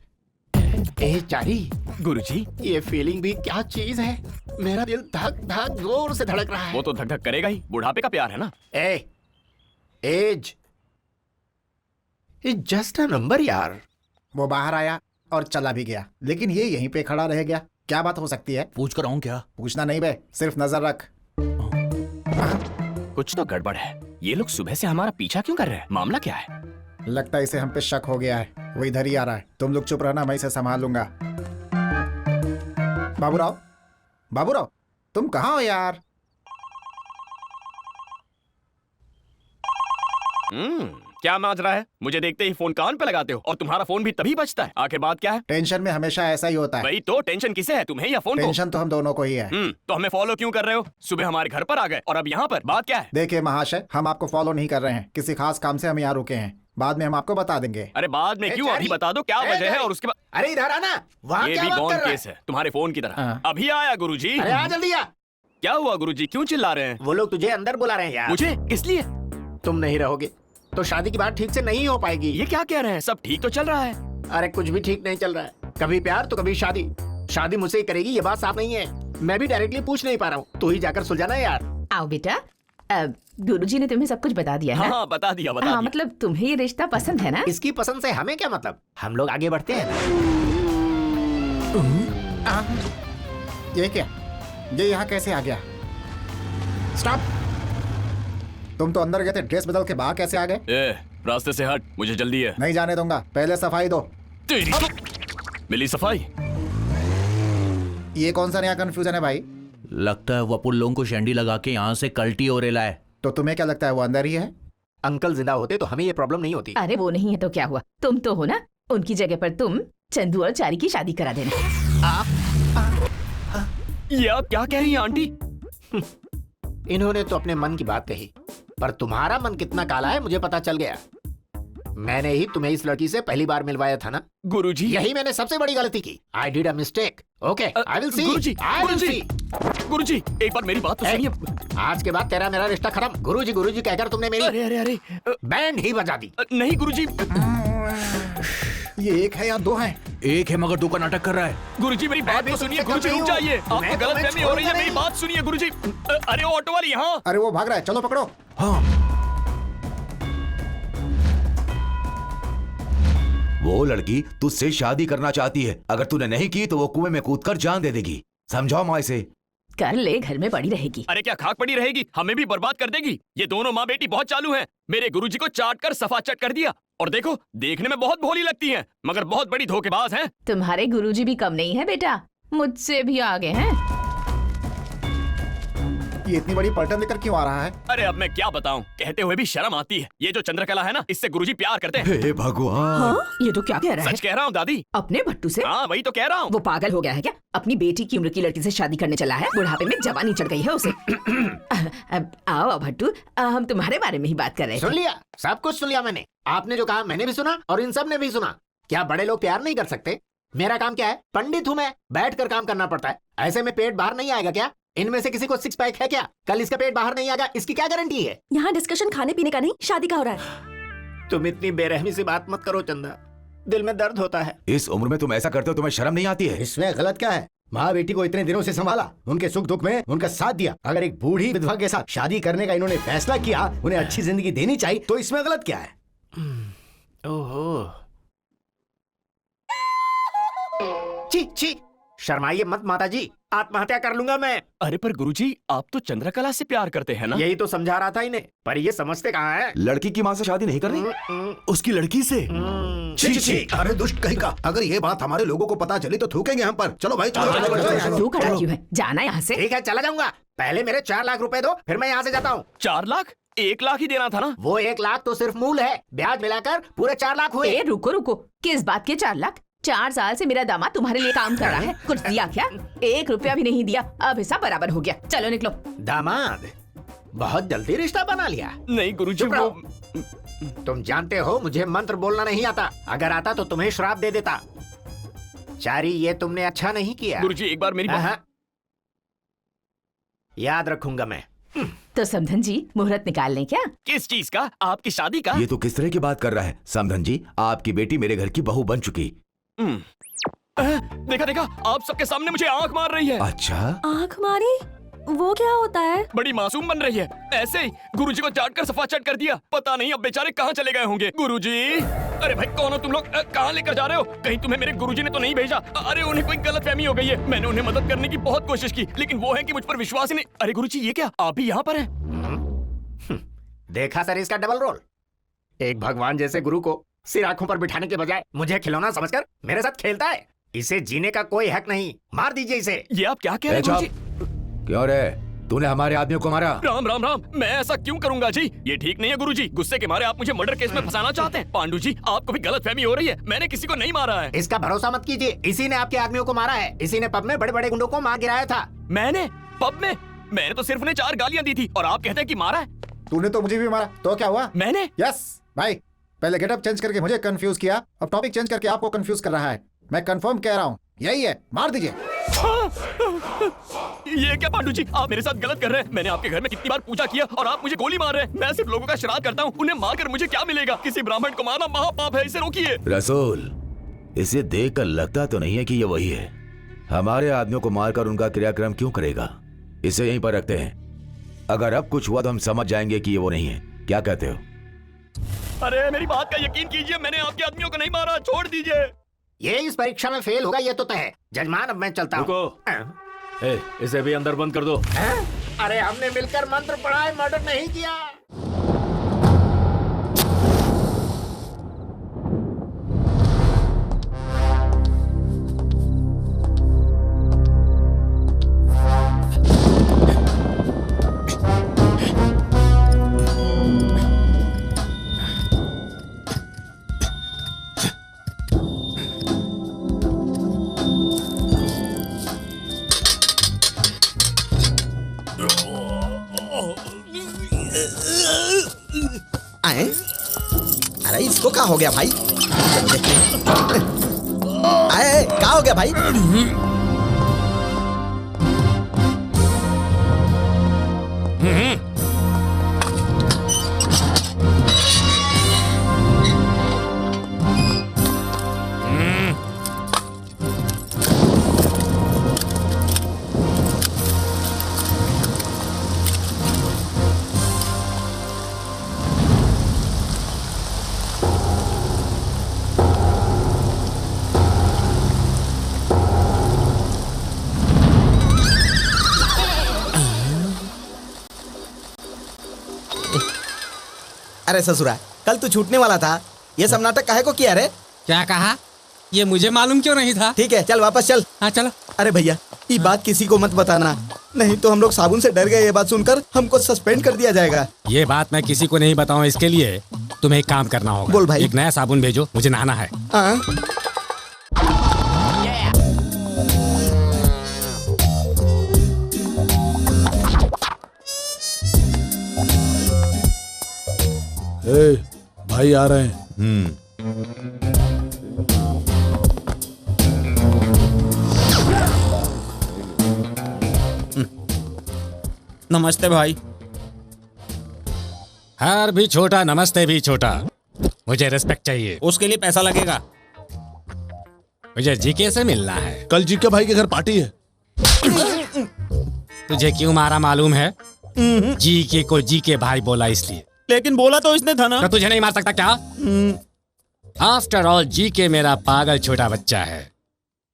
ए चारी। गुरुजी, ये फीलिंग भी क्या चीज है? मेरा दिल धक धक जोर से धड़क रहा है। वो तो धक धक करेगा ही, बुढ़ापे का प्यार है ना। Age is just a number यार। वो बाहर आया और चला भी गया, लेकिन ये यहीं पे खड़ा रह गया। क्या बात हो सकती है? पूछ कर आऊं क्या? पूछना नहीं बे, सिर्फ नजर रख। कुछ तो गड़बड़ है। ये लोग सुबह से हमारा पीछा क्यों कर रहे हैं? मामला क्या है? लगता है इसे हम पे शक हो गया है। वो इधर ही आ रहा है। तुम लोग चुप रहना, मैं इसे संभाल लूंगा। बाबूराव, बाबूराव, तुम कहाँ हो यार? क्या माजरा है? मुझे देखते ही फोन कान पे लगाते हो और तुम्हारा फोन भी तभी बजता है। आखिर बात क्या है? टेंशन में हमेशा ऐसा ही होता है। भाई तो टेंशन किसे है, तुम्हें या फोन को? टेंशन तो हम दोनों को ही है। तो हमें फॉलो क्यों कर रहे हो? सुबह हमारे घर पर आ गए और अब यहाँ पर बात क्या है? देखिए महाशय, हम आपको फॉलो नहीं कर रहे हैं। किसी खास काम से हम यहाँ रुके हैं। बाद में हम आपको बता देंगे। अरे बाद में क्यों, अभी बता दो क्या वजह है और उसके बाद। अरे इधर आना। वहाँ ये क्या भी बात गौन कर रहा केस है तुम्हारे फोन की तरह। अभी आया गुरुजी। अरे आ जल्दी आ। क्या हुआ गुरुजी, क्यों चिल्ला रहे हैं? वो लोग तुझे अंदर बुला रहे हैं यार। मुझे? किस लिए? तुम नहीं रहोगे तो शादी की बात ठीक से नहीं हो पाएगी। ये क्या कह रहे हैं? सब ठीक तो चल रहा है। अरे कुछ भी ठीक नहीं चल रहा है। कभी प्यार तो कभी शादी। शादी मुझसे ही करेगी ये बात साफ नहीं है। मैं भी डायरेक्टली पूछ नहीं पा रहा हूँ। तू ही जाकर सुलझाना यार। आओ बेटा। गुरुजी ने तुम्हें सब कुछ बता दिया है। हाँ बता दिया, बता हाँ, दिया। मतलब तुम्हें ये रिश्ता पसंद है ना? इसकी पसंद से हमें क्या मतलब? हम लोग आगे बढ़ते हैं ना। ये क्या? ये यहाँ कैसे आ गया? स्टॉप! तुम तो अंदर गए थे, ड्रेस बदल के बाहर कैसे आ गए? रास्ते से हट, मुझे जल्दी है। नहीं जाने दूंगा, पहले सफाई दो। तेरी तो मिली सफाई। ये कौन सा नया कंफ्यूजन है भाई? लगता है वो अपन लोगों को शैंडी लगा के यहाँ से कल्टी और लाए। तो तुम्हें क्या लगता है वो अंदर ही है? अंकल जिंदा होते तो हमें ये प्रॉब्लम नहीं होती। अरे वो नहीं है तो क्या हुआ? तुम तो हो ना। उनकी जगह पर तुम चंदू और चारी की शादी करा देना। ये आप क्या कह रही हैं आंटी? इन्होंने तो अपने मन की बात कही, पर तुम्हारा मन कितना काला है मुझे पता चल गया। मैंने ही तुम्हें इस लड़की से पहली बार मिलवाया था ना गुरुजी। यही मैंने सबसे बड़ी गलती की। I did a mistake. Okay, I will see. Guruji, I will see. गुरुजी एक बार मेरी बात तो सुनिए। आज के बाद तेरा मेरा रिश्ता खत्म। गुरुजी गुरुजी कहकर तुमने मेरी अरे बैंड ही बजा दी। नहीं गुरुजी। ये एक है या दो है? एक है मगर दो का नाटक कर रहा है। गुरुजी मेरी बात तो सुनिए। गुरुजी रुक जाइए, आपको गलतफहमी हो रही है। मेरी बात सुनिए गुरुजी। अरे वो ऑटो वाली यहाँ। अरे वो भाग रहा है, चलो पकड़ो। हाँ वो लड़की तुझसे शादी करना चाहती है। अगर तूने नहीं की तो वो कुएं में कूदकर जान दे देगी। समझाओ माँ इसे। कर ले, घर में पड़ी रहेगी। अरे क्या खाक पड़ी रहेगी, हमें भी बर्बाद कर देगी। ये दोनों माँ बेटी बहुत चालू हैं। मेरे गुरुजी को चाट कर सफा चट कर दिया। और देखो, देखने में बहुत भोली लगती हैं, मगर बहुत बड़ी धोखेबाज हैं। तुम्हारे गुरुजी भी कम नहीं है बेटा, मुझसे भी आगे हैं। ये इतनी बड़ी पलटन लेकर क्यों आ रहा है? अरे अब मैं क्या बताऊं, कहते हुए भी शर्म आती है। ये जो चंद्रकला है ना, इससे गुरुजी प्यार करते हैं। हे भगवान, हाँ? ये तो क्या कह रहा है? सच कह रहा हूँ दादी। अपने भट्टू से? हाँ वही तो कह रहा हूँ। वो पागल हो गया है क्या? अपनी बेटी की उम्र की लड़की से शादी करने चला है, बुढ़ापे में जवानी चढ़ गई है उसे। आओ भट्टू, हम तुम्हारे बारे में ही बात कर रहे थे। सुन लिया, सब कुछ सुन लिया मैंने। आपने जो कहा मैंने भी सुना और इन सब ने भी सुना। क्या बड़े लोग प्यार नहीं कर सकते? मेरा काम क्या है? पंडित हूँ मैं, बैठ कर काम करना पड़ता है। ऐसे में पेट बाहर नहीं आएगा क्या? इनमें से किसी को 6 पैक है क्या? कल इसका पेट बाहर नहीं आएगा, इसकी क्या गारंटी है? यहाँ डिस्कशन खाने पीने का नहीं, शादी का हो रहा है। तुम इतनी बेरहमी से बात मत करो चंदा, दिल में दर्द होता है। इस उम्र में तुम ऐसा करते हो, तुम्हें शर्म नहीं आती है? इसमें गलत क्या है? माँ बेटी को इतने दिनों से संभाला, उनके सुख दुख में उनका साथ दिया। अगर एक बूढ़ी विधवा के साथ शादी करने का इन्होंने फैसला किया, उन्हें अच्छी जिंदगी देनी चाहिए, तो इसमें गलत क्या है? ओहो, छी छी, शर्माइए मत माता जी, आत्महत्या कर लूंगा मैं। अरे पर गुरुजी, आप तो चंद्रकला से प्यार करते हैं ना? यही तो समझा रहा था इन्हें, पर ये समझते कहाँ है? लड़की की माँ से शादी नहीं करनी, उसकी लड़की से। छी छी, अरे दुष्ट कहीं का, अगर ये बात हमारे लोगों को पता चली तो थूकेंगे हम पर। चलो भाई चलो। तू खड़ा क्यों है? जाना यहाँ से। ठीक है, चला जाऊंगा। पहले मेरे 4 लाख रुपए दो, फिर मैं यहाँ से जाता हूँ। 4 लाख? 1 लाख ही देना था ना? वो 1 लाख तो सिर्फ मूल है, ब्याज मिलाकर पूरे 4 लाख हुए। रुको रुको, किस बात के 4 लाख? 4 साल से मेरा दामाद तुम्हारे लिए काम कर रहा है, कुछ दिया क्या? 1 रुपया भी नहीं दिया, अब हिसाब बराबर हो गया। चलो निकलो। दामाद? बहुत जल्दी रिश्ता बना लिया। नहीं गुरुजी, तुम जानते हो मुझे मंत्र बोलना नहीं आता, अगर आता तो तुम्हें श्राप दे देता। चारी, ये तुमने अच्छा नहीं किया। गुरुजी एक बार मेरी बात याद रखूंगा मैं। तो समधन जी, मुहूर्त निकाल लें क्या? किस चीज का? आपकी शादी का? ये तो किस तरह की बात कर रहा है समधन जी? आपकी बेटी मेरे घर की बहू बन चुकी। देखा देखा, आप सबके सामने मुझे आंख मार रही है। अच्छा, आंख मारी? वो क्या होता है? बड़ी मासूम बन रही है। ऐसे ही गुरुजी को चाट कर सफा चट कर दिया। पता नहीं अब बेचारे कहाँ चले गए होंगे। गुरुजी, अरे भाई कौन हो तुम लोग? कहाँ लेकर जा रहे हो? कहीं तुम्हें मेरे गुरुजी ने तो नहीं भेजा? अरे उन्हें कोई गलतफहमी हो गई है। मैंने उन्हें मदद करने की बहुत कोशिश की, लेकिन वो है कि मुझ पर विश्वास ही नहीं। अरे गुरुजी, ये क्या, आप भी यहाँ पर हैं? देखा सर इसका डबल रोल। एक भगवान जैसे गुरु को सिर आंखों पर बिठाने के बजाय मुझे खिलौना समझकर मेरे साथ खेलता है। इसे जीने का कोई हक नहीं, मार दीजिए इसे। ये आप क्या कह रहे हैं गुरुजी? क्यों रे, तूने हमारे आदमियों को मारा? राम राम राम, मैं ऐसा क्यों करूंगा जी? ये ठीक नहीं है गुरुजी। गुस्से के मारे आप मुझे मर्डर केस में फंसाना चाहते हैं। पांडु जी, आपको भी गलतफहमी हो रही है। मैंने किसी को नहीं मारा है। इसका भरोसा मत कीजिए, इसी ने आपके आदमियों को मारा है। इसी ने पब में बड़े बड़े गुंडों को मार गिराया था। मैंने? पब में? मैंने तो सिर्फ उन्हें 4 गालियां दी थी और आप कहते हैं कि मारा है। तूने तो मुझे भी मारा, तो क्या हुआ? मैंने? यस भाई, पहले गेटअप चेंज करके मुझे कंफ्यूज किया, अब टॉपिक चेंज करके आपको कंफ्यूज कर रहा है। मैं कंफर्म कह रहा हूँ, यही है, मार दीजिए। ये क्या पांडु जी, आप मेरे साथ गलत कर रहे हैं। मैंने आपके घर में कितनी बार पूजा किया और आप मुझे गोली मार रहे हैं। मैं सिर्फ लोगों का श्राद्ध करता हूँ, उन्हें मारकर मुझे क्या मिलेगा? किसी ब्राह्मण को मारना महापाप है, इसे रोकिए। रसूल, इसे देखकर लगता तो नहीं है कि ये वही है। हमारे आदमियों को मारकर उनका क्रियाक्रम क्यों करेगा? इसे यहीं पर रखते हैं, अगर अब कुछ हुआ तो हम समझ जाएंगे कि ये वो नहीं है। क्या कहते हो? अरे मेरी बात का यकीन कीजिए, मैंने आपके आदमियों को नहीं मारा, छोड़ दीजिए। ये इस परीक्षा में फेल होगा, ये तो तय है। जजमान, अब मैं चलता हूँ। इसे भी अंदर बंद कर दो। अरे हमने मिलकर मंत्र पढ़ा है, मर्डर नहीं किया। आए? अरे इसको क्या हो गया भाई? आए, क्या हो गया भाई? अरे ससुरा, कल तू छूटने वाला था, ये सब नाटक काहे को किया रे? क्या कहा? ये मुझे मालूम क्यों नहीं था? ठीक है, चल वापस चल। हाँ चलो। अरे भैया, ये बात किसी को मत बताना, नहीं तो हम लोग साबुन से डर गए। ये बात सुनकर हमको सस्पेंड कर दिया जाएगा। ये बात मैं किसी को नहीं बताऊं, इसके लिए तुम्हें एक काम करना होगा। बोल भाई। एक नया साबुन भेजो, मुझे नहाना है। हाँ? भाई आ रहे हैं। नमस्ते भाई। हर भी छोटा, नमस्ते भी छोटा। मुझे रिस्पेक्ट चाहिए। उसके लिए पैसा लगेगा। मुझे जीके से मिलना है। कल जीके भाई के घर पार्टी है। तुझे क्यों मारा मालूम है? जीके को जीके भाई बोला इसलिए। लेकिन बोला तो इसने था ना। तो तुझे नहीं मार सकता क्या? आफ्टर ऑल जीके मेरा पागल छोटा बच्चा है।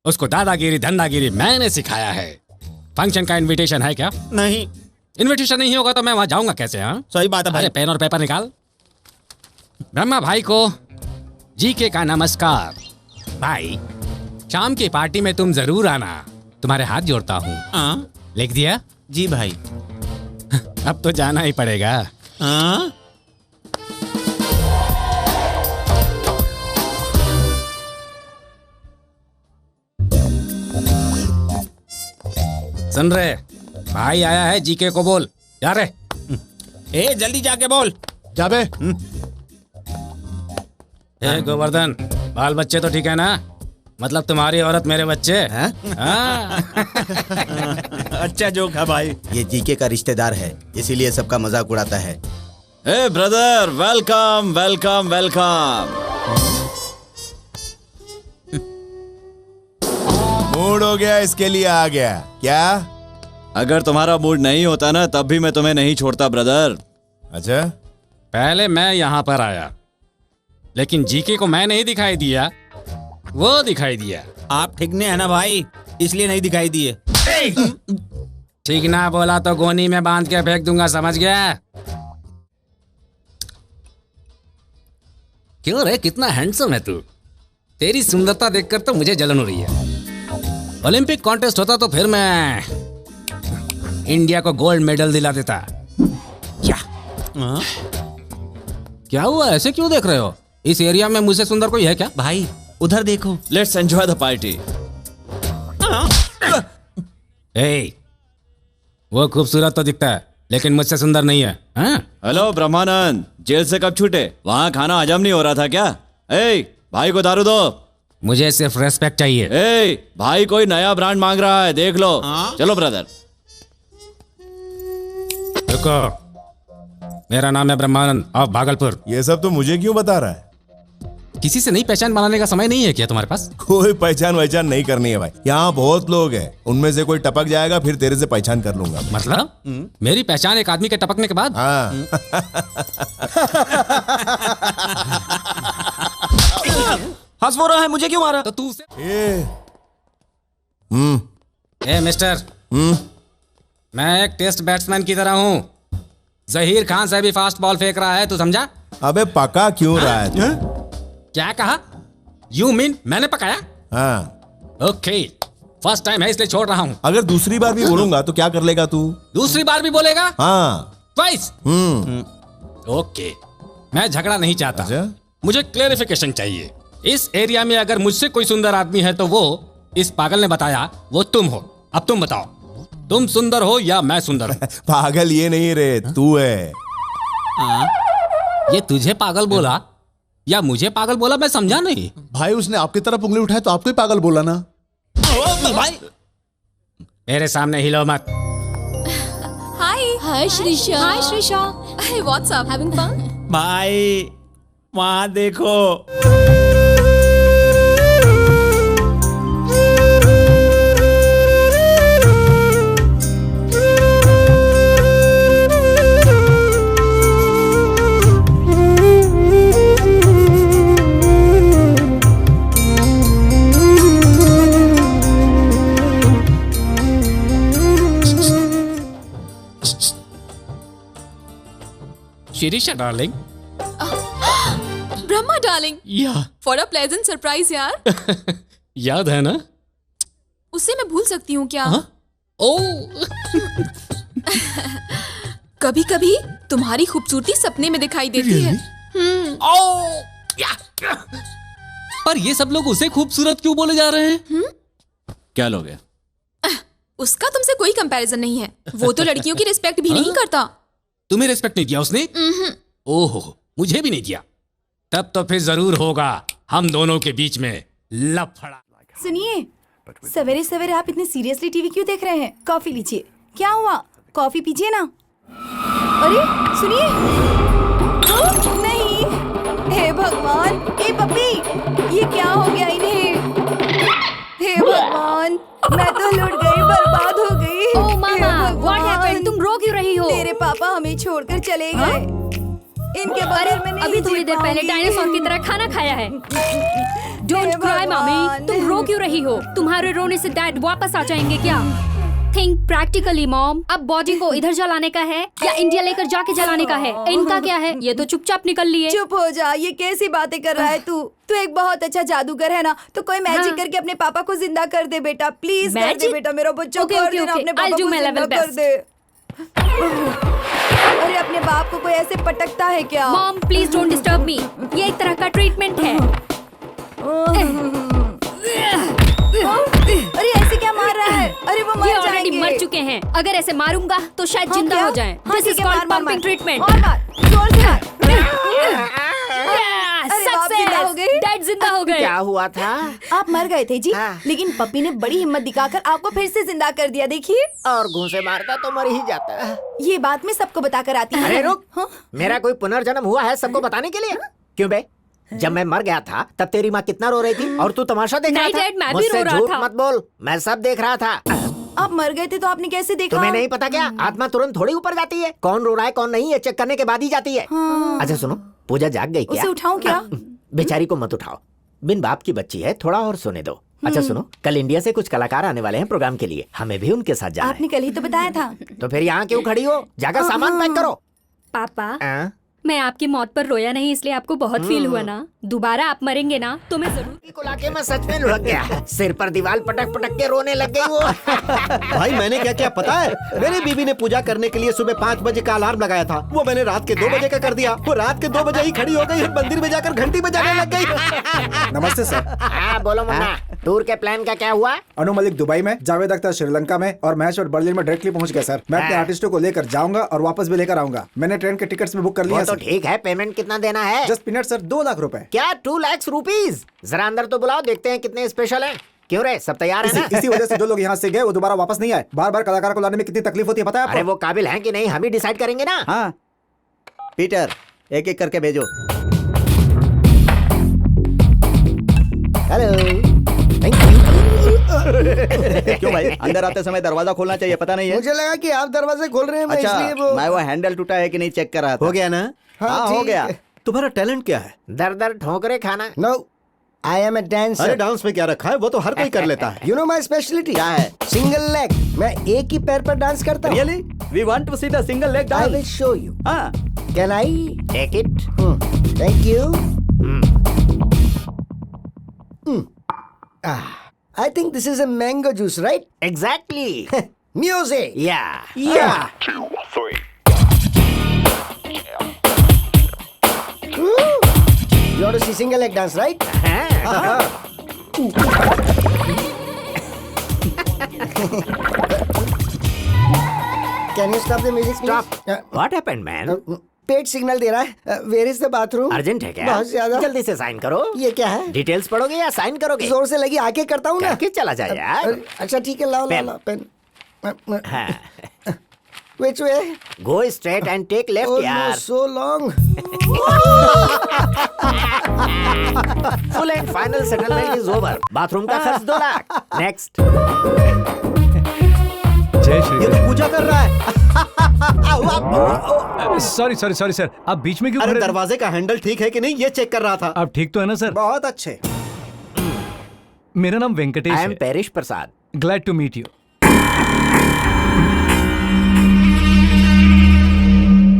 उसको दादागिरी धंधागिरी मैंने सिखाया है। फंक्शन का इनविटेशन है क्या? नहीं। इनविटेशन नहीं होगा तो मैं वहां जाऊंगा कैसे? हाँ सही बात है भाई। अरे पेन और पेपर निकाल। ब्रह्मा भाई को जीके का नमस्कार। भाई शाम की पार्टी में तुम जरूर आना। तुम्हारे हाथ जोड़ता हूँ। लिख दिया? जी भाई। अब तो जाना ही पड़ेगा। सुन रहे? भाई आया है, जीके को बोल। जा रे। ए जल्दी जाके बोल। जा बे। ए गोवर्धन, बाल बच्चे तो ठीक है ना? मतलब तुम्हारी औरत मेरे बच्चे? हाँ। अच्छा जोक है भाई। ये जीके का रिश्तेदार है, इसीलिए सबका मजाक उड़ाता है। ए brother, welcome welcome welcome. Mood हो गया, इसके लिए आ गया क्या? अगर तुम्हारा मूड नहीं होता ना, तब भी मैं तुम्हें नहीं छोड़ता ब्रदर। अच्छा, पहले मैं यहाँ पर आया, लेकिन जीके को मैं नहीं दिखाई दिया, वो दिखाई दिया। आप ठीक नहीं है ना भाई, इसलिए नहीं दिखाई दिए। ठीक ना बोला तो गोनी में बांध के फेंक दूंगा, समझ गया? क्यों रे, कितना हैंडसम है तू। तेरी सुंदरता देखकर तो मुझे जलन हो रही है। ओलंपिक कॉन्टेस्ट होता तो फिर मैं इंडिया को गोल्ड मेडल दिला देता। क्या हुआ, ऐसे क्यों देख रहे हो? इस एरिया में मुझसे सुंदर कोई है क्या? भाई उधर देखो। Let's enjoy the party. वो खूबसूरत तो दिखता है, लेकिन मुझसे सुंदर नहीं है। हेलो ब्रह्मानंद, जेल से कब छूटे? वहाँ खाना हजम नहीं हो रहा था क्या? भाई को दारू दो। मुझे सिर्फ रेस्पेक्ट चाहिए। भाई कोई नया ब्रांड मांग रहा है, देख लो। चलो ब्रदर। रुको, मेरा नाम है ब्रह्मानंद ऑफ भागलपुर। ये सब तो मुझे क्यों बता रहा है? किसी से नई पहचान बनाने का समय नहीं है क्या तुम्हारे पास? कोई पहचान वहचान नहीं करनी है भाई, यहाँ बहुत लोग हैं, उनमें से कोई टपक जाएगा, फिर तेरे से पहचान कर लूंगा। मतलब मेरी पहचान एक आदमी के टपकने के बाद? हाँ। हंस वो रहा है, मुझे क्यों मारा? तो तू ए मिस्टर, मैं एक टेस्ट बैट्समैन की तरह हूँ। जहीर खान से भी फास्ट बॉल फेंक रहा है, तू समझा? अबे पका क्यों रहा है तू? क्या कहा? यू मीन मैंने पकाया? हाँ। ओके, फर्स्ट टाइम है इसलिए छोड़ रहा हूँ। अगर दूसरी बार भी बोलूंगा तो क्या कर लेगा तू? दूसरी बार भी बोलेगा? हाँ। ट्वाइस? ओके, मैं झगड़ा नहीं चाहता। मुझे क्लेरिफिकेशन चाहिए। इस एरिया में अगर मुझसे कोई सुंदर आदमी है तो वो इस पागल ने बताया वो तुम हो। अब तुम बताओ, तुम सुंदर हो या मैं सुंदर हूँ? पागल ये नहीं रे, तू है। ये तुझे पागल बोला या मुझे पागल बोला, मैं समझा नहीं। भाई उसने आपकी तरफ उंगली उठाई तो आपको ही पागल बोला ना। भाई मेरे सामने हिलो मत। Hi Shrisha. Hi Shrisha. Hey, what's up? Having fun? भाई वहाँ देखो। शिरीषा डार्लिंग, ब्रह्मा डार्लिंग, या फॉर अ प्लेजेंट सरप्राइज यार। याद है ना? उससे मैं भूल सकती हूँ क्या? ओ कभी कभी तुम्हारी खूबसूरती सपने में दिखाई देती है। पर ये सब लोग उसे खूबसूरत क्यों बोले जा रहे हैं? क्या लोग हैं? उसका तुमसे कोई कंपैरिजन नहीं है। वो तो लड़कियों की रिस्पेक्ट भी नहीं करता। तुम्हें रिस्पेक्ट नहीं किया उसने? ओहो, मुझे भी नहीं किया। तब तो फिर जरूर होगा हम दोनों के बीच में लफड़ा। सुनिए, सवेरे सवेरे आप इतने सीरियसली टीवी क्यों देख रहे हैं? कॉफी लीजिए। क्या हुआ? कॉफी पीजिए ना। अरे सुनिए, नहीं, हे भगवान, ए पप्पी, ये क्या हो गया इन्हें? हे भगवान, मैं तो लुट गई, बर्बाद हो गई। ओह मामा, व्हाट हैपेंड? तुम रो क्यों रही हो? तेरे पापा हमें छोड़कर चले गए। इनके बारे में नहीं। अभी थोड़ी देर पहले डायनासोर की तरह खाना खाया है। डोंट क्राई मामी, तुम रो क्यों रही हो? तुम्हारे रोने से डैड वापस आ जाएंगे क्या? Think practically mom. अब बॉडी को इधर जलाने का है या इंडिया लेकर जाके जलाने का है? इनका क्या है? ये तो चुपचाप निकल लिए। चुप हो जा, ये कैसी बातें कर रहा है तू? तू एक बहुत अच्छा जादूगर है ना, तो कोई मैजिक करके अपने पापा को जिंदा कर दे बेटा, प्लीज कर दे बेटा, मेरा बच्चा कर दे ना, अपने पापा को जिंदा कर दे। अरे अपने बाप को कोई ऐसे पटकता है क्या? Mom please don't disturb me, ये एक तरह का ट्रीटमेंट है। अरे ऐसे क्या मार रहा है? अरे वो ये ऑलरेडी मर चुके हैं, अगर ऐसे मारूंगा तो शायद जिंदा हो जाएं। This is called pumping treatment. और मार, जोर से मार। डैड जिंदा हो गए। क्या हुआ था? आप मर गए थे जी, लेकिन पप्पी ने बड़ी हिम्मत दिखाकर आपको फिर से जिंदा कर दिया। देखिए, और घूंसे मारता तो मर ही जाता। ये बात मैं सबको बताकर आती हूँ। अरे रुक, मेरा कोई पुनर्जन्म हुआ है सबको बताने के लिए? क्यों बे? जब मैं मर गया था तब तेरी माँ कितना रो रही थी और तू तमाशा देख रहा था। डैड, मैं भी रो रहा झूठ था। मत बोल, मैं सब देख रहा था। आप मर गए थे तो आपने कैसे देखा? तुम्हें नहीं पता क्या? आत्मा तुरंत थोड़ी ऊपर जाती है। कौन रो रहा है कौन नहीं, ये चेक करने के बाद ही जाती है। अच्छा सुनो, पूजा जाग गई क्या? उसे उठाऊं क्या? बेचारी को मत उठाओ, बिन बाप की बच्ची है, थोड़ा और सोने दो। अच्छा सुनो, कल इंडिया से कुछ कलाकार आने वाले हैं प्रोग्राम के लिए, हमें भी उनके साथ जाना आपने कल ही तो बताया था। तो फिर यहाँ क्यों खड़ी हो? जाकर सामान पैक करो। पापा, मैं आपकी मौत पर रोया नहीं इसलिए आपको बहुत फील हुआ ना? दोबारा आप मरेंगे ना तो मैं जरूर को लाके मैं सच में लुढ़क गया। सिर पर दीवार पटक पटक के रोने लग गई वो। भाई मैंने क्या क्या पता है? मेरी बीवी ने पूजा करने के लिए सुबह 5 बजे का अलार्म लगाया था, वो मैंने रात के 2 बजे का कर दिया। वो रात के 2 बजे ही खड़ी हो गई, मंदिर में जाकर घंटी बजाने लग गई। नमस्ते सर। हाँ बोलो मुन्ना, टूर के प्लान का क्या हुआ? अनु मलिक दुबई में, जावेद अख्तर श्रीलंका में और महेश और बर्लिन में डायरेक्टली पहुंच गए सर। मैं अपने आर्टिस्टों को लेकर जाऊंगा और वापस भी लेकर आऊंगा। मैंने ट्रेन के टिकट्स भी बुक कर लिया। तो ठीक है, पेमेंट कितना देना है? जस्ट मिनट सर, 2 लाख रुपए। क्या 2 लाख रुपीज? जरा अंदर तो बुलाओ, देखते हैं कितने स्पेशल हैं। क्यों रे, सब तैयार है ना? इसी वजह से जो लोग यहाँ से गए वो दोबारा वापस नहीं आए। बार बार कलाकार को लाने में कितनी तकलीफ होती है पता है आपको? अरे वो काबिल हैं कि नहीं हम ही डिसाइड करेंगे ना। हाँ पीटर, एक एक करके भेजो। Hello, thank you. क्यों भाई, अंदर आते समय दरवाजा खोलना चाहिए, पता नहीं है? मुझे लगा कि आप दरवाजे खोल रहे हैं, मैं अच्छा, इसलिए वो... मैं वो हैंडल टूटा है कि नहीं चेक कर रहा था। हो गया ना? हाँ हो ठीक गया। है। तुम्हारा टैलेंट क्या है? दर दर ठोकरे खाना। No, I am a dancer. अरे डांस में क्या रखा है? वो तो हर कोई कर लेता है। यू नो माई स्पेशलिटी क्या है? Single leg. मैं एक ही पैर पर डांस करता हूँ। Really? We want to see the single leg dance. I will show you. हाँ। Can I take it? Thank you. I think this is a mango juice, right? Exactly. Music. Yeah. Yeah. 1, 2, 3. You want to see single leg dance, right? Can you stop the music, please? Stop. What happened, man? पेट signal दे रहा है। Where is the bathroom? Urgent है क्या? बहुत ज्यादा। जल्दी से साइन करो। ये क्या है? डिटेल्स पढ़ोगे या साइन करोगे? जोर से लगी, आके करता हूँ ना। करके चला जा यार। अच्छा ठीक है, लाओ लाओ लाओ pen. Which way? Go straight and take left, Oh यार। no, so long. Full and final settlement is over. Bathroom का खर्च 2 लाख। Next. जय श्री। ये तो पूजा कर रहा है। सॉरी सॉरी सॉरी सर, आप बीच में क्यों अरे खड़े? दरवाजे का हैंडल ठीक है कि नहीं ये चेक कर रहा था। आप ठीक तो है ना सर? बहुत अच्छे। मेरा नाम वेंकटेश I है। am पेरिश Prasad. Glad to meet you.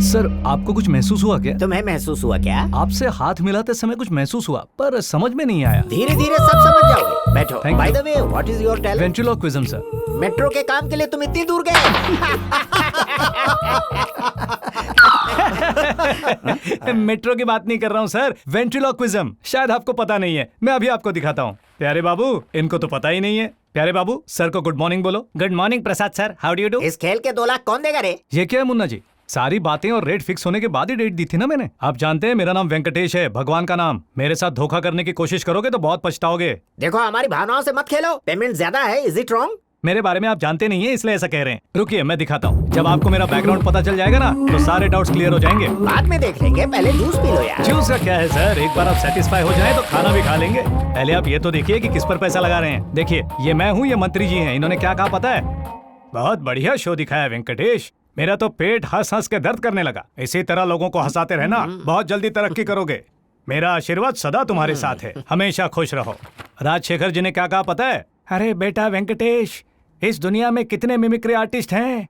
Sir आपको कुछ महसूस हुआ क्या? तुम्हें महसूस हुआ क्या? आपसे हाथ मिलाते समय कुछ महसूस हुआ पर समझ में नहीं आया। धीरे धीरे सब समझ जाओगे। बैठो। Thank by you. The way, what is your talent? Ventriloquism sir. Metro के काम के लिए तुम इतनी दूर गए? मेट्रो की बात नहीं कर रहा हूँ सर, वेंट्रिलोक्विज्म। शायद आपको पता नहीं है, मैं अभी आपको दिखाता हूँ। प्यारे बाबू, इनको तो पता ही नहीं है। प्यारे बाबू, सर को गुड मॉर्निंग बोलो। Good morning Prasad sir, how do you do? इस खेल के 2 लाख कौन देगा रे? ये क्या है मुन्ना जी, सारी बातें और रेट फिक्स होने के बाद ही डेट दी थी ना मैंने। आप जानते हैं मेरा नाम वेंकटेश है, भगवान का नाम। मेरे साथ धोखा करने की कोशिश करोगे तो बहुत पछताओगे। देखो हमारी भावनाओं से मत खेलो। पेमेंट ज्यादा है, इज इट रॉन्ग? मेरे बारे में आप जानते नहीं है इसलिए ऐसा कह रहे हैं। रुकिए मैं दिखाता हूँ। जब आपको मेरा बैकग्राउंड पता चल जाएगा ना तो सारे डाउट्स क्लियर हो जाएंगे। बाद में देख लेंगे, पहले जूस पी लो यार। जूस का क्या है सर, एक बार आप सेटिस्फाई हो जाए तो खाना भी खा लेंगे। पहले आप ये तो देखिए कि किस पर पैसा लगा रहे हैं। देखिए ये मैं हूँ, ये मंत्री जी हैं। इन्होंने क्या कहा पता है? बहुत बढ़िया शो दिखाया वेंकटेश। मेरा तो पेट हंस हंस के दर्द करने लगा। इसी तरह लोगों को हंसाते रहना, बहुत जल्दी तरक्की करोगे। मेरा आशीर्वाद सदा तुम्हारे साथ है, हमेशा खुश रहो। राजशेखर जी ने क्या कहा पता है? अरे बेटा वेंकटेश, इस दुनिया में कितने मिमिक्री आर्टिस्ट हैं,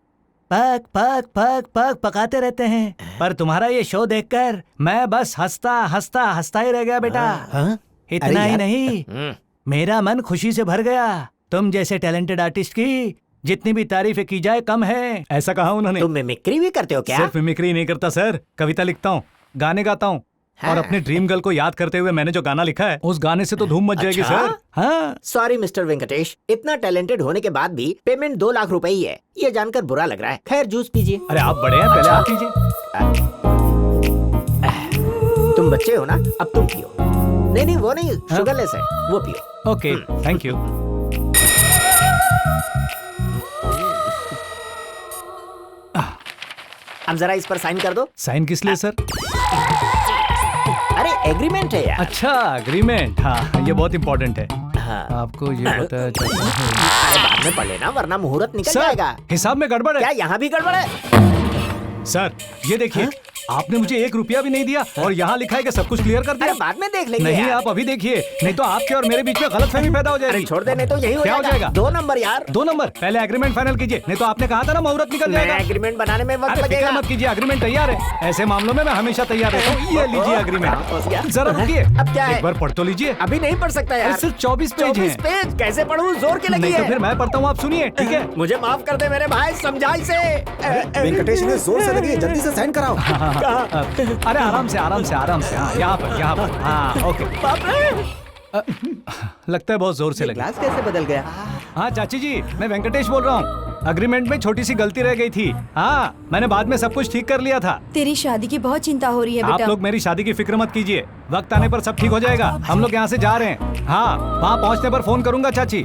पक पक पक पक पकाते रहते हैं, पर तुम्हारा ये शो देखकर मैं बस हंसता हंसता हंसता ही रह गया बेटा। इतना ही नहीं, मेरा मन खुशी से भर गया। तुम जैसे टैलेंटेड आर्टिस्ट की जितनी भी तारीफें की जाए कम है, ऐसा कहा उन्होंने। तुम मिमिक्री भी करते हो क्या? सिर्फ मिमिक्री नहीं करता सर, कविता लिखता हूँ, गाने गाता हूँ। और अपनी ड्रीम गर्ल को याद करते हुए मैंने जो गाना लिखा है, उस गाने से तो धूम मच जाएगी सर। हाँ। सॉरी मिस्टर वेंकटेश, इतना टैलेंटेड होने के बाद भी पेमेंट 2 लाख रुपए ही है, ये जानकर बुरा लग रहा है। खैर जूस पीजिए। अरे आप बड़े हैं, पहले आप कीजिए। तुम बच्चे हो ना, अब तुम पियो। नहीं वो नहीं, शुगरलेस है, वो पियो। Okay thank you. अब जरा इस पर साइन कर दो। साइन किस लिए सर? अरे एग्रीमेंट है यार। अच्छा एग्रीमेंट, हाँ ये बहुत इम्पोर्टेंट है। हाँ। आपको ये पता है? अरे बाद में पढ़ लेना वरना मुहूर्त निकल जाएगा। हिसाब में गड़बड़ है क्या? यहाँ भी गड़बड़ है सर। ये देखिए आपने मुझे 1 रुपया भी नहीं दिया और यहाँ लिखा है कि सब कुछ क्लियर कर दिया। अरे बाद में देख लेंगे नहीं यार। आप अभी देखिए, नहीं तो आपके और मेरे बीच में गलतफहमी पैदा हो जाएगी। अरे छोड़ दे, नहीं तो यही हो क्या हो जाएगा? 2 नंबर यार। 2 नंबर? पहले एग्रीमेंट फाइनल कीजिए, नहीं तो आपने कहा था ना मुहूर्त निकल जाएगा। एग्रीमेंट बनाने में वक्त अरे लगेगा। फिक्र मत कीजिए, एग्रीमेंट तैयार है। ऐसे मामलों में मैं हमेशा तैयार रहता हूँ। ये लीजिए एग्रीमेंट। जरा रुकिए, अब क्या है? एक बार पढ़ तो लीजिए। अभी नहीं पढ़ सकता यार। सिर्फ 24 पेज 24 हैं। पेज कैसे पढ़ूं? जोर के लगी नहीं है। तो फिर मैं पढ़ता हूँ, आप सुनिए ठीक है? मुझे माफ कर दे मेरे भाई, समझा इसे। वेंकटेश ने जोर से लगी, जल्दी से साइन कराओ। अरे आराम से आराम से आराम से। हाँ यहाँ पर हाँ ओके। लगता है बहुत जोर से लगी। ग्लास कैसे बदल गया? हाँ चाची जी, मैं वेंकटेश बोल रहा हूँ। अग्रीमेंट में छोटी सी गलती रह गई थी। हाँ मैंने बाद में सब कुछ ठीक कर लिया था। तेरी शादी की बहुत चिंता हो रही है आप बेटा। लोग मेरी शादी की फिक्र मत कीजिए, वक्त आने पर सब ठीक हो जाएगा। हम लोग यहाँ से जा रहे हैं। हाँ वहाँ पहुँचने पर फोन करूंगा चाची।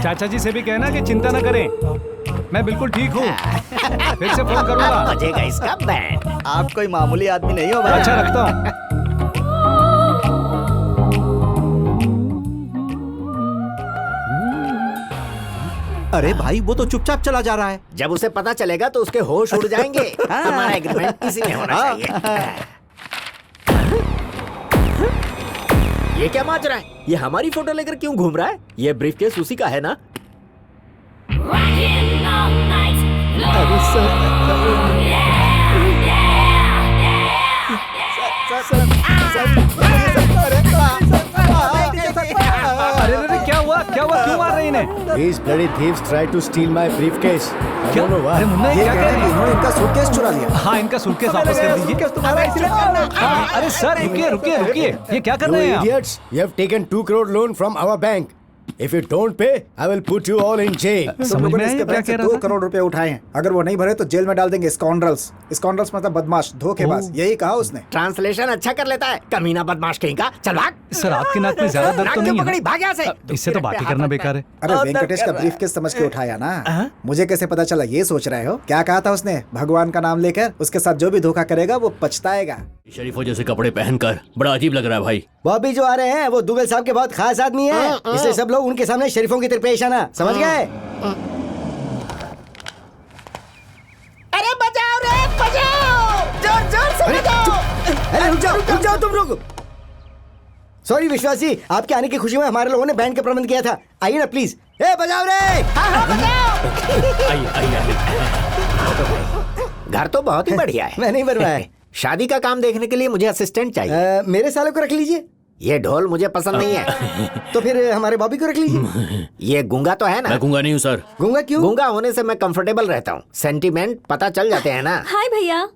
चाचा जी से भी कहना कि चिंता न करें, मैं बिल्कुल ठीक हूँ। फिर से फोन करूंगा। बजेगा इसका बैंड। आप कोई मामूली आदमी नहीं हो भाई। अच्छा रखता हूँ। अरे भाई वो तो चुपचाप चला जा रहा है। जब उसे पता चलेगा तो उसके होश उड़ जाएंगे। हमारा एग्रीमेंट इसी में होना चाहिए। ये क्या माच रहा है? ये हमारी फोटो लेकर क्यों घूम रहा है? ये ब्रीफकेस उसी का है ना? अरे अरे क्या हुआ क्यों मार रहे इन्हें? These bloody thieves tried to steal my briefcase. I don't know why. अरे मुन्ना ये क्या कह रहे हैं? इन्होंने इनका सूटकेस चुरा लिया। हाँ इनका सूटकेस वापस कर दीजिए। हाँ, अरे सर रुकिए, ये क्या कर You रहे हैं आप? idiots! You have taken 2 crore loan from our bank. If you don't pay, I will put you all in jail. तुम लोगों ने इसके बैंक से 2 करोड़ रुपए उठाए हैं। अगर वो नहीं भरे तो जेल में डाल देंगे। स्कॉन्ड्रल्स मतलब बदमाश, धोखेबाज, यही कहा उसने। ट्रांसलेशन अच्छा कर लेता है, कमीना बदमाश कहीं का। चल भाग। सर आपकी नाक में ज्यादा दर्द तो नहीं है पकड़ी, भाग यहाँ से। इससे तो बात ही करना बेकार है। अरे वेंकटेश का ब्रीफकेस समझ के उठाया ना। मुझे कैसे पता चला ये सोच रहे हो? क्या कहा था उसने? भगवान का नाम लेकर उसके साथ जो भी धोखा करेगा वो पछताएगा। शरीफों जैसे कपड़े पहनकर बड़ा अजीब लग रहा है भाई। वो अभी जो आ रहे हैं वो दुबे साहब के बहुत खास आदमी है, इसलिए सब लोग उनके सामने शरीफों की तरह पेश आना, समझ गए? अरे बचाओ रे, बचाओ! जोर से बचाओ! अरे रुक जाओ तुम लोग। सॉरी विश्वास जी, आपके आने की खुशी में हमारे लोगों ने बैंड का प्रबंध किया था। आइए ना प्लीज। ए बजाओ रे। हाँ बजाओ। घर तो बहुत ही बढ़िया है। मैं नहीं बनवाया। शादी का काम देखने के लिए मुझे असिस्टेंट चाहिए। मेरे सालों को रख लीजिए। ये ढोल मुझे पसंद नहीं है। तो फिर हमारे बॉबी को रख लीजिए। ये गूंगा तो है ना? मैं गूंगा नहीं हूँ सर। गूंगा क्यों? गूंगा होने से मैं कंफर्टेबल रहता हूँ, सेंटीमेंट पता चल जाते हैं ना। हाय भैया,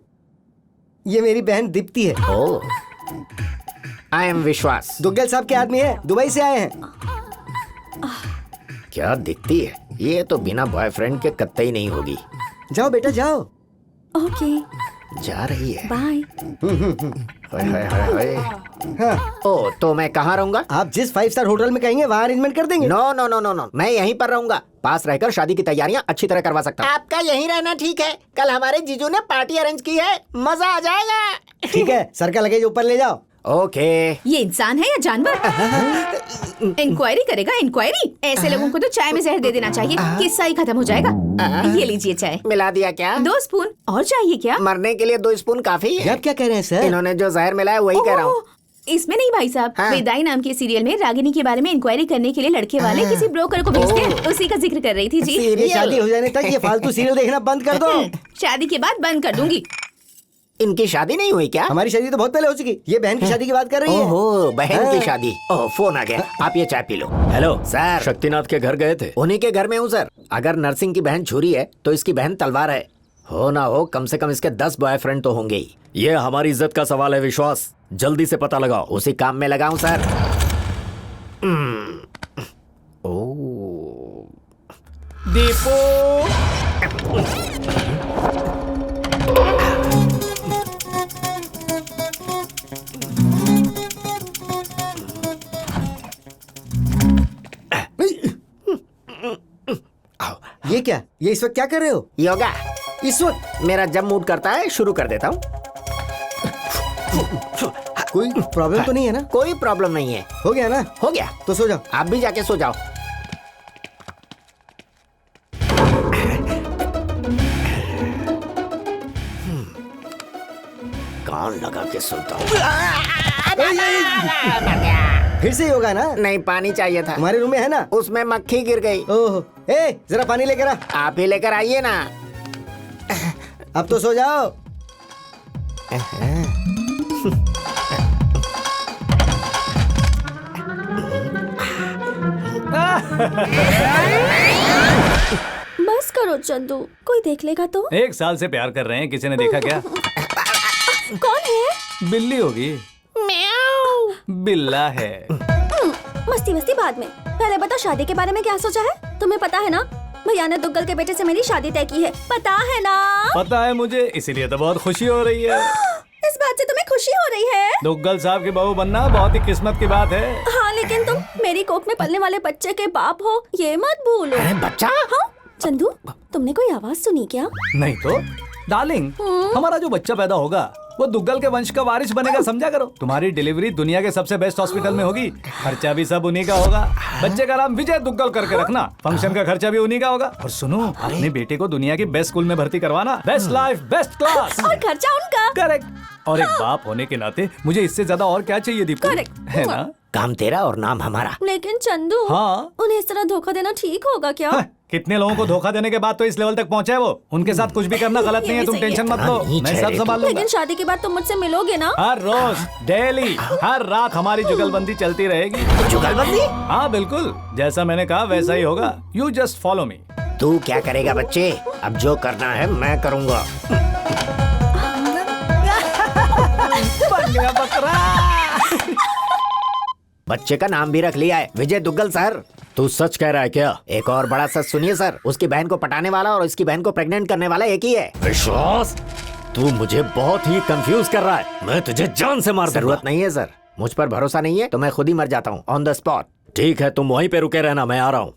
ये मेरी बहन दीप्ति है। ओह, आई एम विश्वास। दुग्गल साहब के आदमी है, दुबई से आए हैं। क्या दिखती है, ये तो बिना बॉयफ्रेंड के कतई नहीं होगी। जाओ बेटा जाओ। ओके, जा रही है। बाय। ओ, तो मैं कहाँ रहूंगा? आप जिस 5 स्टार होटल में कहेंगे वहाँ अरेंजमेंट कर देंगे। No no no no no, मैं यहीं पर रहूंगा। पास रहकर शादी की तैयारियां अच्छी तरह करवा सकता हूँ। आपका यहीं रहना ठीक है। कल हमारे जीजू ने पार्टी अरेंज की है, मजा आ जाएगा। ठीक है, सर का लगेज ऊपर ले जाओ। ओके। ये इंसान है या जानवर? इंक्वायरी करेगा इंक्वायरी? ऐसे लोगों को तो चाय में जहर दे देना चाहिए, किस्सा ही खत्म हो जाएगा। ये लीजिए चाय। मिला दिया क्या? 2 स्पून और चाहिए क्या? मरने के लिए 2 स्पून काफी है। आप क्या कह रहे हैं सर? इन्होंने जो जहर मिलाया वही कह रहा हूँ। इसमें नहीं भाई साहब, बेदाई नाम के सीरियल में रागिनी के बारे में इंक्वायरी करने के लिए लड़के वाले किसी ब्रोकर को भेजते हैं, उसी का जिक्र कर रही थी जी। ये शादी हो जाने तक ये फालतू सीरियल देखना बंद कर दो। शादी के बाद बंद कर दूंगी। इनकी शादी नहीं हुई क्या? हमारी शादी तो बहुत पहले हो चुकी। ये बहन की शादी की बात कर रही है। ओहो, बहन की शादी। ओह, फोन आ गया। आप ये चाय P low. Hello sir, Shaktinath के घर गए थे? उन्हीं के घर में हूँ सर। अगर नरसिंह की बहन छुरी है तो इसकी बहन तलवार है। हो ना हो, कम से कम इसके 10 बॉयफ्रेंड तो होंगे ही। ये हमारी इज्जत का सवाल है विश्वास, जल्दी से पता लगाओ। उसी काम में लगाऊं सर। ओ, दीपू। ये क्या? ये इस वक्त क्या कर रहे हो? योगा। इस वक्त? मेरा जब मूड करता है शुरू कर देता हूँ। कोई प्रॉब्लम तो नहीं है ना? कोई प्रॉब्लम नहीं है। हो गया ना? हो गया। तो सो जाओ। आप भी जाके सो जाओ। कान लगा के सुनता हूँ। फिर से होगा ना? नहीं, पानी चाहिए था। हमारे रूम में है ना? उसमें मक्खी गिर गई। ओह, ए, जरा पानी लेकर आ। आप ही लेकर आइए ना। अब तो सो जाओ। बस करो चंदू, कोई देख लेगा तो। 1 साल से प्यार कर रहे हैं, किसी ने देखा क्या? कौन है? बिल्ली होगी। बिल्ला है। मस्ती मस्ती बाद में, पहले बता शादी के बारे में क्या सोचा है? तुम्हें पता है ना, भैया ने दुग्गल के बेटे से मेरी शादी तय की है। पता है ना? पता है मुझे, इसीलिए तो बहुत खुशी हो रही है। इस बात से तुम्हें खुशी हो रही है? दुग्गल साहब की बहू बनना बहुत ही किस्मत की बात है। हाँ, लेकिन तुम मेरी कोख में पलने वाले बच्चे के बाप हो, ये मत भूलो। बच्चा? हाँ चंदू, तुमने कोई आवाज सुनी क्या? नहीं तो डार्लिंग, हमारा जो बच्चा पैदा होगा वो दुग्गल के वंश का वारिस बनेगा, समझा करो। तुम्हारी डिलीवरी दुनिया के सबसे बेस्ट हॉस्पिटल में होगी, खर्चा भी सब उन्हीं का होगा। बच्चे का नाम विजय दुग्गल करके रखना, फंक्शन का खर्चा भी उन्हीं का होगा। और सुनो, अपने बेटे को दुनिया की बेस्ट स्कूल में भर्ती करवाना, बेस्ट लाइफ बेस्ट क्लास। और खर्चा उनका। करेक्ट। और एक बाप होने के नाते मुझे इससे ज्यादा और क्या चाहिए दीपू? है ना? काम तेरा और नाम हमारा। लेकिन चंदू, हाँ? उन्हें इस तरह धोखा देना ठीक होगा क्या? कितने लोगों को धोखा देने के बाद तो इस लेवल तक पहुंचे वो। उनके साथ कुछ भी करना गलत नहीं है, तुम टेंशन मत लो, मैं सब संभाल लूंगा। लेकिन शादी के बाद तुम मुझसे मिलोगे ना? हर रोज, डेली, हर रात हमारी जुगलबंदी चलती रहेगी। जुगलबंदी? हाँ बिल्कुल, जैसा मैंने कहा वैसा ही होगा। You just follow me. तू क्या करेगा बच्चे? अब जो करना है मैं करूँगा। बच्चे का नाम भी रख लिया है, विजय दुग्गल सर। तू सच कह रहा है क्या? एक और बड़ा सच सुनिए सर, उसकी बहन को पटाने वाला और इसकी बहन को प्रेग्नेंट करने वाला एक ही है। विश्वास, तू मुझे बहुत ही कंफ्यूज कर रहा है। मैं तुझे जान से मार दूंगा। जरूरत नहीं है सर, मुझ पर भरोसा नहीं है तो मैं खुद ही मर जाता हूँ ऑन द स्पॉट। ठीक है, तुम वहीं पे रुके रहना, मैं आ रहा हूँ।